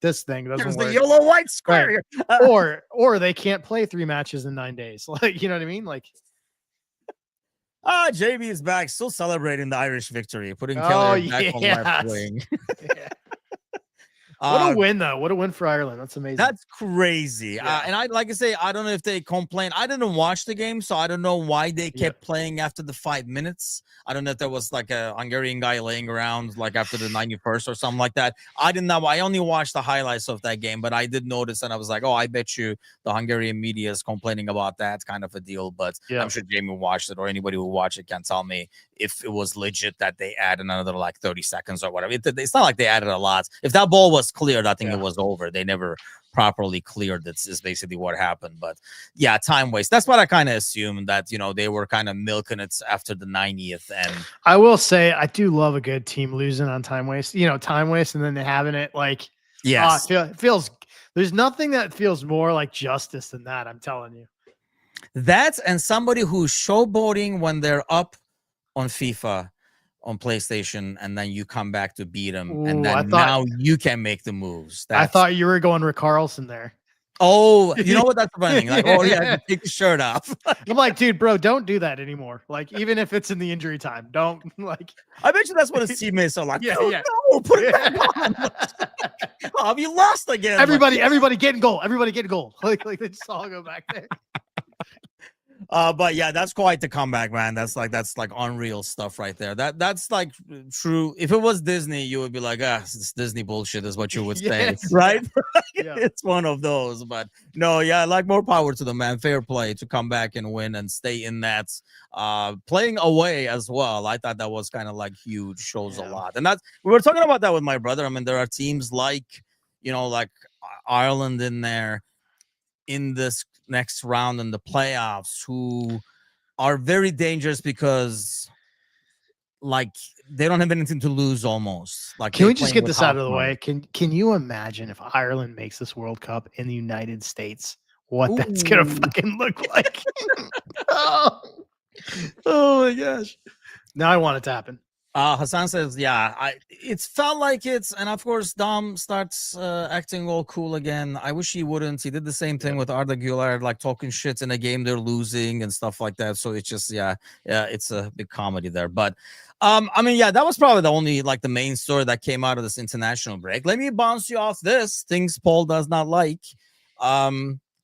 this thing doesn't There's work. the yellow white square. Right. Or they can't play 3 matches in 9 days. Like, you know what I mean? Like, JB is back, still celebrating the Irish victory, putting Kelly back on left wing. Yeah. What a win, though. What a win for Ireland. That's amazing. That's crazy. Yeah. And I say, I don't know if they complain. I didn't watch the game, so I don't know why they kept playing after the 5 minutes. I don't know if there was like a Hungarian guy laying around like after the 91st or something like that. I didn't know. I only watched the highlights of that game, but I did notice, and I was like, oh, I bet you the Hungarian media is complaining about that kind of a deal. But I'm sure Jamie watched it, or anybody who watched it can tell me if it was legit that they added another like 30 seconds or whatever. It's not like they added a lot. If that ball was cleared, I think it was over. They never properly cleared. That's is basically what happened. But yeah, time waste. That's what I kind of assumed, that they were kind of milking it after the 90th. And I will say I do love a good team losing on time waste. Time waste, and then they having it like it feels. There's nothing that feels more like justice than that. I'm telling you. That's and somebody who's showboating when they're up on FIFA, on PlayStation, and then you come back to beat them, and then now you can make the moves. I thought you were going Rick Carlson there. Oh, you know what? That's the funny thing. Like, oh yeah, take the shirt off. I'm like, dude, bro, don't do that anymore. Like, even if it's in the injury time, don't like. I bet you that's what his teammates are like. No, put it back on. Oh, you lost again. Everybody get in goal. Everybody get in goal. Like they just all go back there. But yeah, that's quite the comeback, man. That's like unreal stuff right there. That's like true. If it was Disney, you would be like, this Disney bullshit is what you would say, right? It's one of those. But no, yeah, like more power to the man. Fair play to come back and win and stay in that. Playing away as well. I thought that was kind of like huge. Shows a lot, and we were talking about that with my brother. I mean, there are teams like like Ireland in there in this next round in the playoffs who are very dangerous because like they don't have anything to lose almost. Like, can we just get this out of the way? Can you imagine if Ireland makes this World Cup in the United States? What that's gonna fucking look like? Oh my gosh. Now I want it to happen. Hassan says, it's felt like it's, and of course Dom starts acting all cool again. I wish he wouldn't. He did the same thing with Arda Güler, like talking shit in a game they're losing and stuff like that. So it's just, it's a big comedy there. But I mean, that was probably the only like the main story that came out of this international break. Let me bounce you off this things Paul does not like.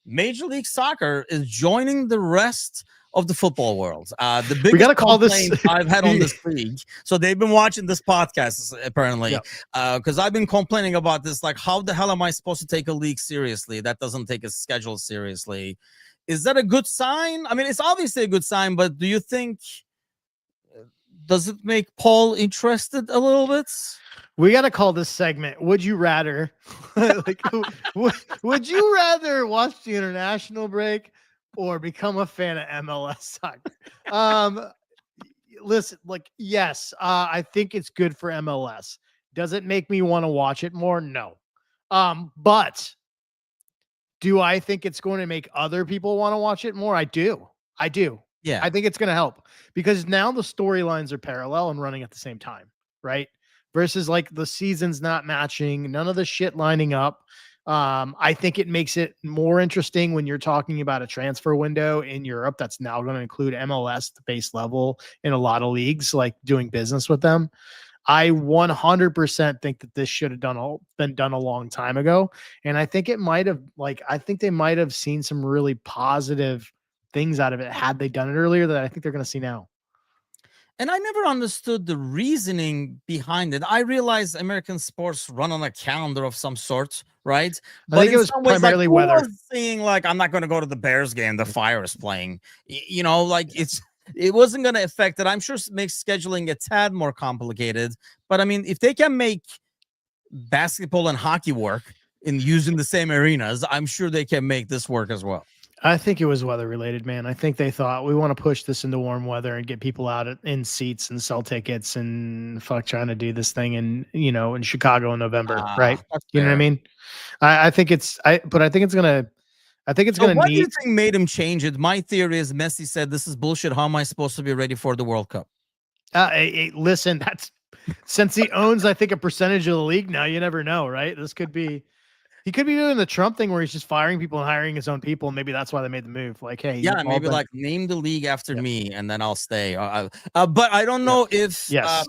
Major League Soccer is joining the rest of the football world. The biggest we gotta call this I've had on this league. So they've been watching this podcast apparently, because I've been complaining about this. Like, how the hell am I supposed to take a league seriously that doesn't take a schedule seriously? Is that a good sign? I mean, it's obviously a good sign, but do you think does it make Paul interested a little bit? We got to call this segment Would You Rather? Like, would you rather watch the international break or become a fan of MLS soccer? Listen, like, yes, I think it's good for MLS. Does it make me want to watch it more? No. But do I think it's going to make other people want to watch it more? I do. Yeah. I think it's going to help because now the storylines are parallel and running at the same time, right? Versus like the seasons not matching, none of the shit lining up. I think it makes it more interesting when you're talking about a transfer window in Europe that's now going to include MLS, the base level in a lot of leagues, like doing business with them. I 100% think that this should have been done a long time ago. And I think it might have, like, I think they might have seen some really positive things out of it had they done it earlier that I think they're going to see now. And I never understood the reasoning behind it. I realize American sports run on a calendar of some sort, right? I But think it in was some ways, like, primarily who weather. was saying, like, I'm not going to go to the Bears game, the Fire is playing? You know, like, it wasn't going to affect it. I'm sure it makes scheduling a tad more complicated. But I mean, if they can make basketball and hockey work in using the same arenas, I'm sure they can make this work as well. I think it was weather related, man. I think they thought we want to push this into warm weather and get people out in seats and sell tickets and fuck trying to do this thing in Chicago in November, right? That's You know what I fair. mean? I think it's but I think it's gonna So what do you need. think made him change it? My theory is Messi said, "This is bullshit. How am I supposed to be ready for the World Cup?" Listen, that's since he owns, I think, a percentage of the league now. You never know, right? This could be he could be doing the Trump thing where he's just firing people and hiring his own people. And maybe that's why they made the move. Like, hey, Yeah, you've all maybe been like name the league after Yep. me, and then I'll stay. But I don't Yep. know if Yes.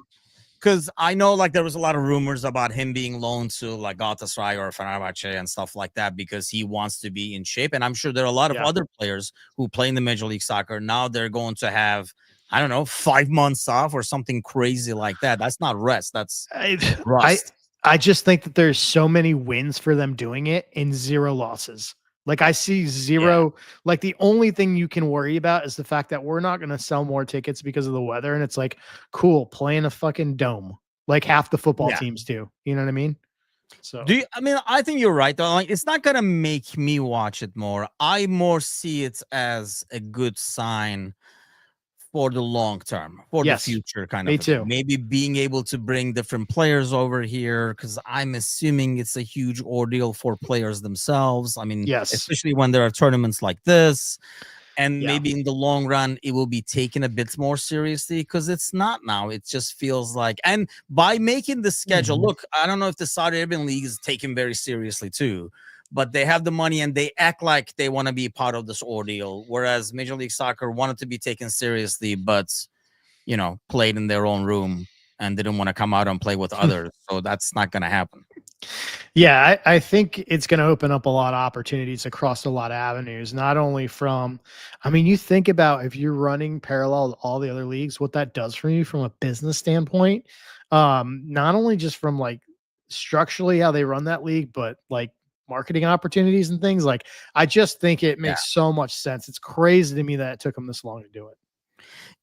because I know like there was a lot of rumors about him being loaned to like Galatasaray or Fenerbahce and stuff like that because he wants to be in shape. And I'm sure there are a lot of Yeah. other players who play in the Major League Soccer. Now they're going to have, I don't know, 5 months off or something crazy like that. That's not rest. That's I rust. I just think that there's so many wins for them doing it and zero losses. Like I see Yeah. zero. Like the only thing you can worry about is the fact that we're not going to sell more tickets because of the weather. And it's like, cool, play in a fucking dome, like half the football Yeah. teams do. You know what I mean? So Do you, I mean, I think you're right though. Like, it's not gonna make me watch it more. I more see it as a good sign for the long term, for the yes, future kind me of a thing. too. Maybe being able to bring different players over here, because I'm assuming it's a huge ordeal for players themselves. I mean, Yes. especially when there are tournaments like this. And Yeah. maybe in the long run, it will be taken a bit more seriously because it's not now. It just feels like, and by making the schedule, Mhm. look, I don't know if the Saudi Arabian League is taken very seriously too, but they have the money and they act like they want to be part of this ordeal. Whereas Major League Soccer wanted to be taken seriously, but played in their own room and didn't want to come out and play with others. So that's not going to happen. Yeah, I think it's going to open up a lot of opportunities across a lot of avenues, not only from, I mean, you think about if you're running parallel to all the other leagues, what that does for you from a business standpoint, not only just from like structurally how they run that league, but like marketing opportunities and things. Like, I just think it Yeah. makes so much sense. It's crazy to me that it took them this long to do it.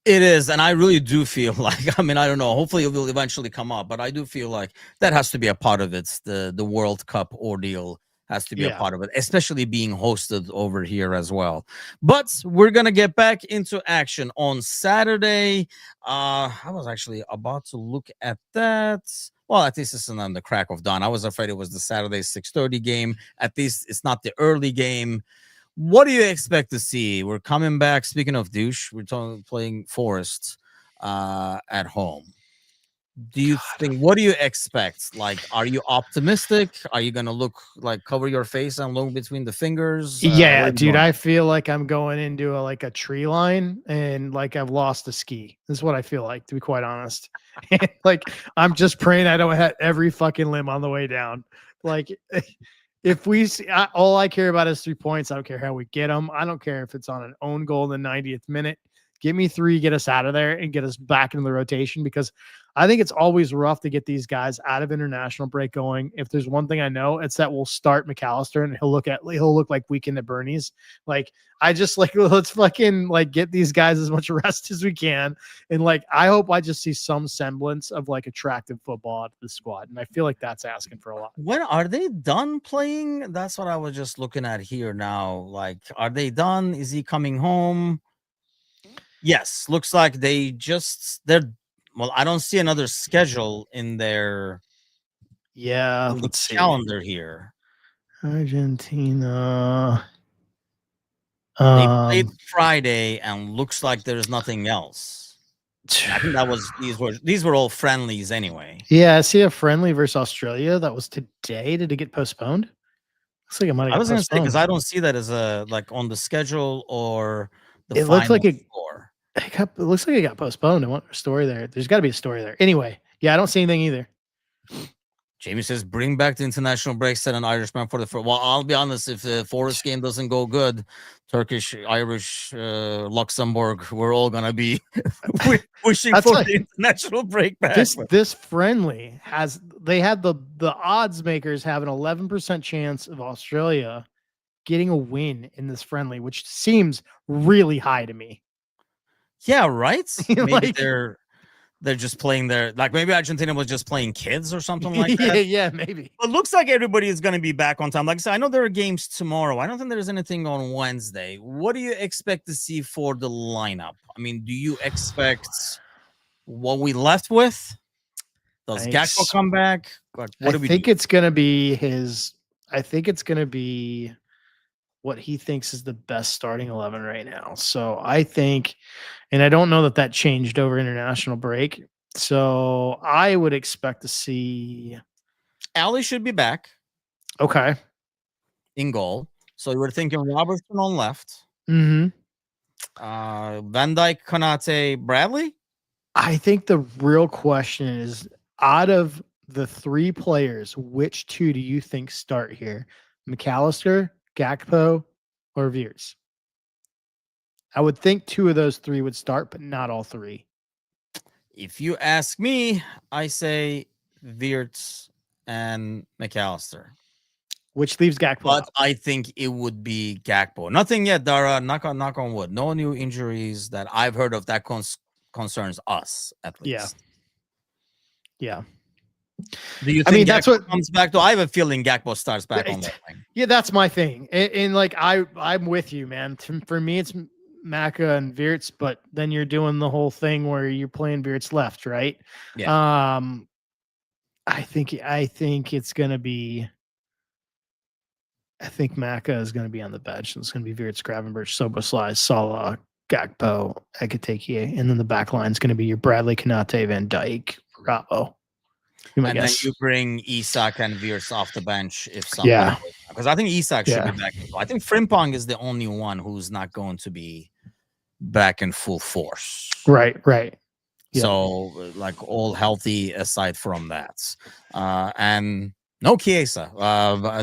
It is, and I really do feel like, I mean, I don't know, hopefully it will eventually come up, but I do feel like that has to be a part of it. The World Cup ordeal has to be a Yeah. part of it, especially being hosted over here as well. But we're gonna get back into action on Saturday. I was actually about to look at that. Well, at least it's on the crack of dawn. I was afraid it was the Saturday 6:30 game. At least it's not the early game. What do you expect to see? We're coming back. Speaking of douche, we're playing Forest at home. Do you God. think? What do you expect? Like, are you optimistic? Are you gonna look like cover your face and look between the fingers? Where Yeah, are you dude, going? I feel like I'm going into like a tree line and like I've lost a ski. This is what I feel like, to be quite honest. Like I'm just praying I don't hit every fucking limb on the way down. Like if we see, all I care about is 3 points. I don't care how we get them. I don't care if it's on an own goal in the 90th minute. Give me 3, get us out of there and get us back into the rotation because I think it's always rough to get these guys out of international break going. If there's one thing I know, it's that we'll start McAllister and he'll look like Weekend at Bernie's. Like I just like let's fucking like get these guys as much rest as we can. And like I hope I just see some semblance of like attractive football out of the squad. And I feel like that's asking for a lot. When are they done playing? That's what I was just looking at here now. Like, are they done? Is he coming home? Yes, looks like they're well, I don't see another schedule in Yeah, the let's see. calendar here. Argentina. They played Um, Friday, and looks like there's nothing else. And I think that was these were all friendlies anyway. yeah, I see a friendly versus Australia. That was today. Did it get postponed? Looks like it might have I got was gonna say because postponed. I don't see that as a like on the schedule or the It looks final like it, score. it looks like it got postponed. I want a story there. There's got to be a story there. Anyway, yeah, I don't see anything either. Jamie says, "Bring back the international break." Said an Irishman for the first. Well, I'll be honest. If the Forest game doesn't go good, Turkish, Irish, Luxembourg, we're all gonna be wishing That's for like the international break back. this friendly they had the odds makers have an 11% chance of Australia getting a win in this friendly, which seems really high to me. Yeah, right. Maybe Like, they're just playing their like maybe Argentina was just playing kids or something like that. yeah, maybe. It looks like everybody is going to be back on time. Like I said, I know there are games tomorrow. I don't think there's anything on Wednesday. What do you expect to see for the lineup? I mean, do you expect what we left with? Does Gakpo come back? Like, what I do we think do? it's gonna be his. I think it's gonna be what he thinks is the best starting 11 right now. So I think, and I don't know that changed over international break. So I would expect to see. Ali should be back Okay. in goal. So you were thinking Robertson on left, Mm-hmm. Van Dijk, Konate, Bradley. I think the real question is, out of the three players, which two do you think start here? McAllister, Gakpo, or Veers? I would think two of those three would start, but not all three. If you ask me, I say Wirtz and McAllister. Which leaves Gakpo But out. I think it would be Gakpo. Nothing yet, Dara. Knock on wood. No new injuries that I've heard of that concerns us, at least. Yeah. Do you I think mean, Gakpo that's what comes back? Though I have a feeling Gakpo starts back on that thing. Yeah, that's my thing. And like I'm with you, man. For me, it's Maka and Wirtz, but then you're doing the whole thing where you're playing Wirtz left, right? Yeah. I think it's gonna be. I think Maka is going to be on the bench. It's going to be Wirtz, Gravenberch, Soboslai, Salah, Gakpo, Ekitike, and then the back line is going to be your Bradley, Konate, Van Dijk, Bravo. And then you bring Isak and Wirtz off the bench if something. Yeah. Because I think Isak should be back. I think Frimpong is the only one who's not going to be back in full force. Right. Yep. So, like, all healthy aside from that. And no Chiesa.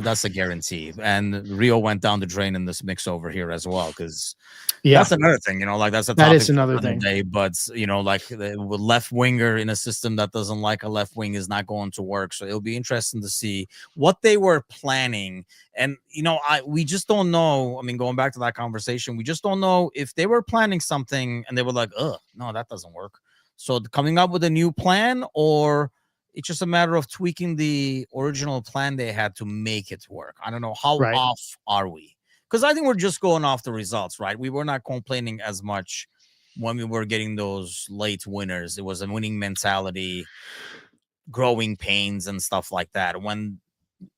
That's a guarantee. And Rio went down the drain in this mix over here as well, because that's another thing, like that's a topic. That is another thing. Day, but like the left winger in a system that doesn't like a left wing is not going to work. So it'll be interesting to see what they were planning. And we just don't know. I mean, going back to that conversation, we just don't know if they were planning something and they were like, "Oh, no, that doesn't work." So coming up with a new plan, or it's just a matter of tweaking the original plan they had to make it work. I don't know. How off are we? Because I think we're just going off the results, right? We were not complaining as much when we were getting those late winners. It was a winning mentality, growing pains and stuff like that. When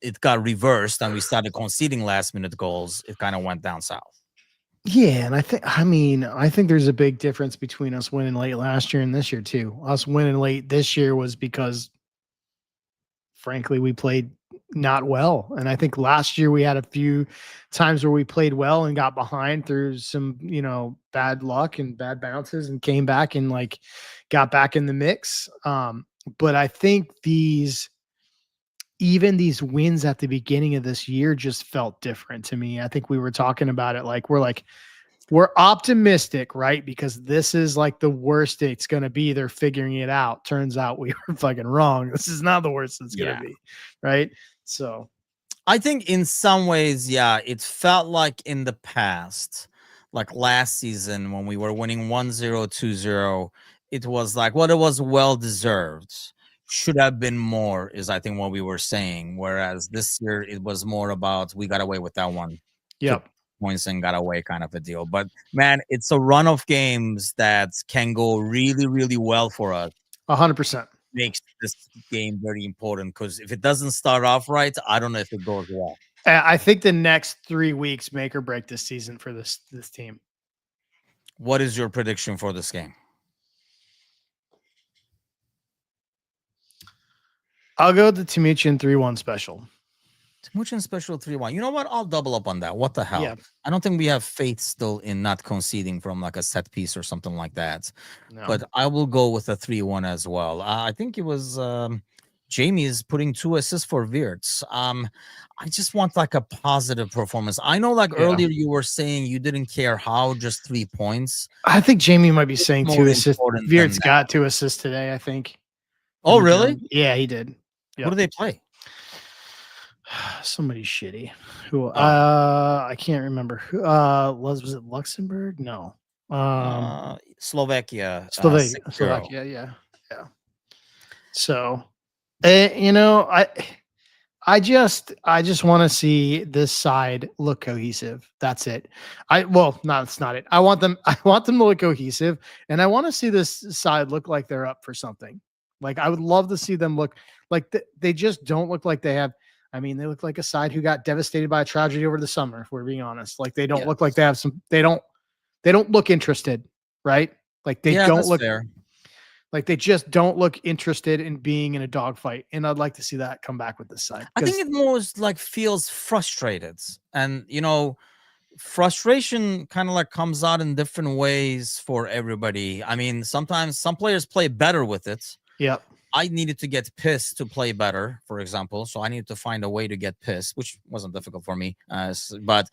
it got reversed and we started conceding last-minute goals, it kind of went down south. Yeah, and I think there's a big difference between us winning late last year and this year too. Us winning late this year was because, frankly, we played not well. And I think last year we had a few times where we played well and got behind through some, bad luck and bad bounces and came back and got back in the mix. But I think these wins at the beginning of this year just felt different to me. I think we were talking about it we're optimistic, right? Because this is the worst it's going to be. They're figuring it out. Turns out we were fucking wrong. This is not the worst it's going to be, right? So I think in some ways, yeah, it felt like in the past, like last season when we were winning 1-0, 2-0, it was like, well, it was well-deserved. Should have been more is, I think, what we were saying. Whereas this year, it was more about we got away with that one. Yep. Points and got away kind of a deal. But, man, it's a run of games that can go really, really well for us. 100%. Makes this game very important, because if it doesn't start off right, I don't know if it goes well. I think the next 3 weeks make or break this season for this team. What is your prediction for this game? I'll go with the Timucin 3-1 special. Timucin special 3-1. You know what? I'll double up on that. What the hell? Yeah. I don't think we have faith still in not conceding from like a set piece or something like that. No. But I will go with a 3-1 as well. I think it was Jamie is putting 2 assists for Wirtz. I just want like a positive performance. I know like earlier you were saying you didn't care how, just 3 points. I think Jamie might be saying 2 assists. important Wirtz than got 2 assists today, I think. Oh, really? Yeah, he did. Who do they play? Somebody shitty. Who? I can't remember. Who? Was it Luxembourg? No. Slovakia. Slovakia. Yeah. So, you know, I just want to see this side look cohesive. That's it. That's not it. I want them to look cohesive, and I want to see this side look like they're up for something. Like I would love to see them look like they just don't look like they have. I mean, they look like a side who got devastated by a tragedy over the summer, if we're being honest. Like they don't look like they have they don't look interested, right? Like they don't look fair. Like they just don't look interested in being in a dogfight. And I'd like to see that come back with this side. I think it most like feels frustrated. And you know, frustration kind of like comes out in different ways for everybody. I mean, sometimes some players play better with it. Yeah. I needed to get pissed to play better, for example. So I needed to find a way to get pissed, which wasn't difficult for me. But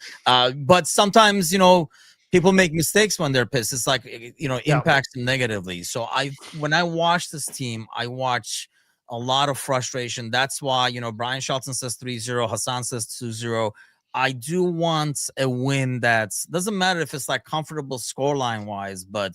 sometimes, you know, people make mistakes when they're pissed. It's like, you know, impacts them negatively. So when I watch this team, I watch a lot of frustration. That's why, you know, Brian Shelton says 3-0, Hassan says 2-0. I do want a win that doesn't matter if it's like comfortable scoreline wise, but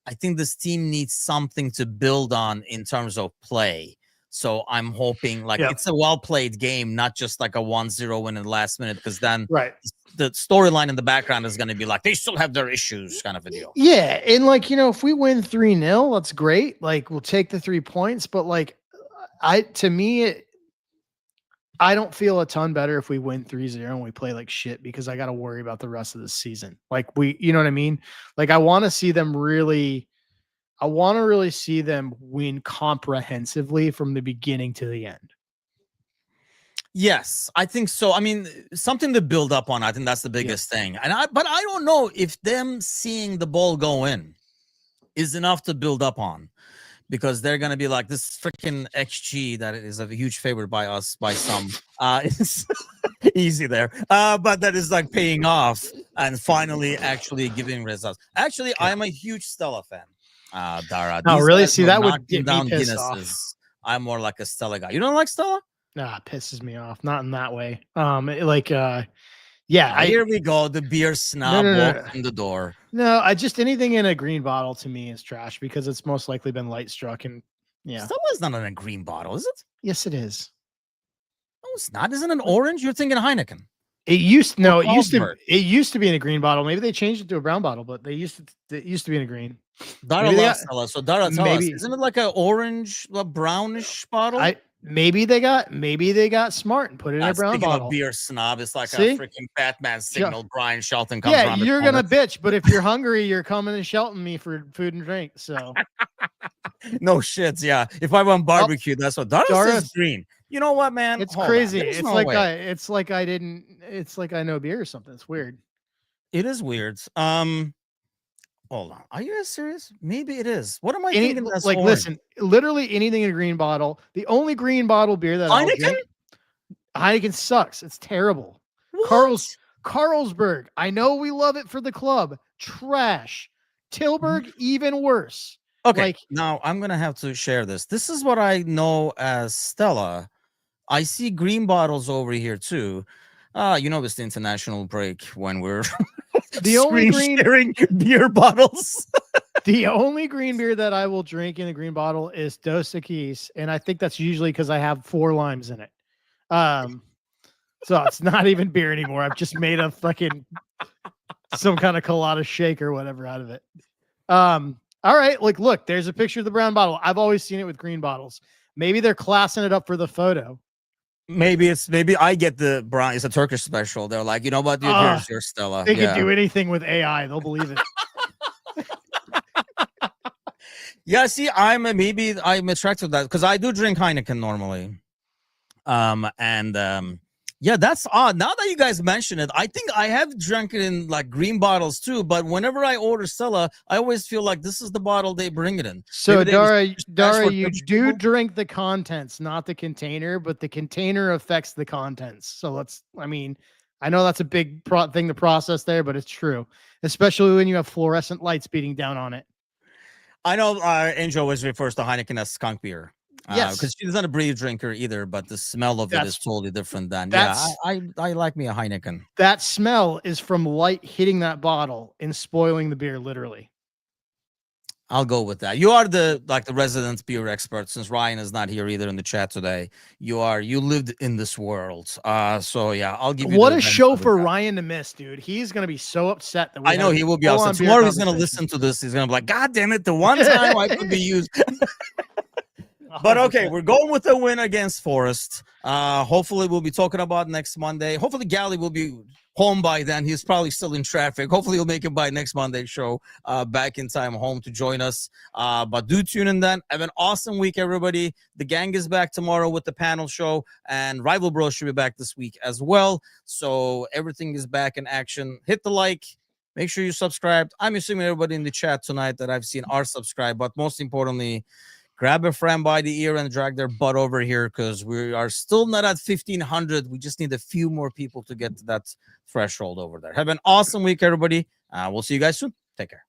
I think this team needs something to build on in terms of play. So I'm hoping like it's a well-played game, not just like a 1-0 win in the last minute, because then the storyline in the background is going to be like, they still have their issues kind of a deal. Yeah. And like, you know, if we win 3-0, that's great. Like we'll take the 3 points, but like I don't feel a ton better if we win 3-0 and we play like shit, because I got to worry about the rest of the season. Like you know what I mean? Like I want to see them really see them win comprehensively from the beginning to the end. Yes, I think so. I mean, something to build up on. I think that's the biggest thing. But I don't know if them seeing the ball go in is enough to build up on, because they're going to be like, this freaking XG that is a huge favorite by us, by some. It's easy there. But that is like paying off and finally actually giving results. Actually, I'm a huge Stella fan, Dara. Oh, really? See, that would get me pissed off. I'm more like a Stella guy. You don't like Stella? Nah, it pisses me off. Not in that way. Here we go. The beer snob walks in the door. No, anything in a green bottle to me is trash, because it's most likely been light struck. And Stella's not in a green bottle, is it? Yes, it is. No, it's not. Isn't it an orange? You're thinking Heineken. It used to be in a green bottle. Maybe they changed it to a brown bottle, but it used to be in a green. Dara loves Stella. So Dara, tell us, isn't it like an orange, brownish bottle? Maybe they got smart and put it in a brown bottle. Of beer snob, it's like a freaking Batman signal. Brian Shelton comes around. You're gonna bitch, but if you're hungry, you're coming and Shelton me for food and drink. So no shits, yeah. If I want barbecue, that's what Dara's green. You know what, man? It's crazy. It's like I know beer or something. It's weird. It is weird. Hold on. Are you guys serious? Maybe it is. What am I thinking? Like, listen, literally anything in a green bottle. The only green bottle beer that Heineken sucks. It's terrible. What? Carlsberg. I know we love it for the club. Trash. Tilburg, even worse. Okay. Now I'm gonna have to share this. This is what I know as Stella. I see green bottles over here too. You know, it's the international break when we're the only sharing beer bottles. The only green beer that I will drink in a green bottle is Dos Equis, and I think that's usually because I have 4 limes in it. So it's not even beer anymore. I've just made a fucking some kind of colada shake or whatever out of it. All right, look, there's a picture of the brown bottle. I've always seen it with green bottles. Maybe they're classing it up for the photo. Maybe I get the brown. It's a Turkish special. They're like, you know what, dude? Here's your Stella. They can do anything with AI. They'll believe it. Yeah, see, I'm attracted to that because I do drink Heineken normally. Yeah, that's odd. Now that you guys mention it, I think I have drank it in like green bottles too. But whenever I order Stella, I always feel like this is the bottle they bring it in. So Dara, you do drink the contents, not the container, but the container affects the contents. So I know that's a big thing to process there, but it's true, especially when you have fluorescent lights beating down on it. I know Angel always refers to Heineken as skunk beer. Yes, because she's not a beer drinker either, but the smell of it is totally different than I like me a Heineken. That smell is from light hitting that bottle and spoiling the beer, literally. I'll go with that. You are the resident beer expert, since Ryan is not here either in the chat today. You lived in this world. So yeah, I'll give you what a show for Ryan to miss, dude. He's gonna be so upset that I know he will be upset. Tomorrow he's gonna listen to this. He's gonna be like, God damn it, the one time I could be used. But okay, we're going with a win against Forest. Hopefully we'll be talking about next Monday. Hopefully Gally will be home by then. He's probably still in traffic. Hopefully he'll make it by next Monday's show, back in time home to join us. But do tune in then. Have an awesome week, everybody. The gang is back tomorrow with the panel show, and Rival Bros should be back this week as well. So everything is back in action. Hit the like. Make sure you subscribe. I'm assuming everybody in the chat tonight that I've seen are subscribed, but most importantly, grab a friend by the ear and drag their butt over here, because we are still not at 1,500. We just need a few more people to get to that threshold over there. Have an awesome week, everybody. We'll see you guys soon. Take care.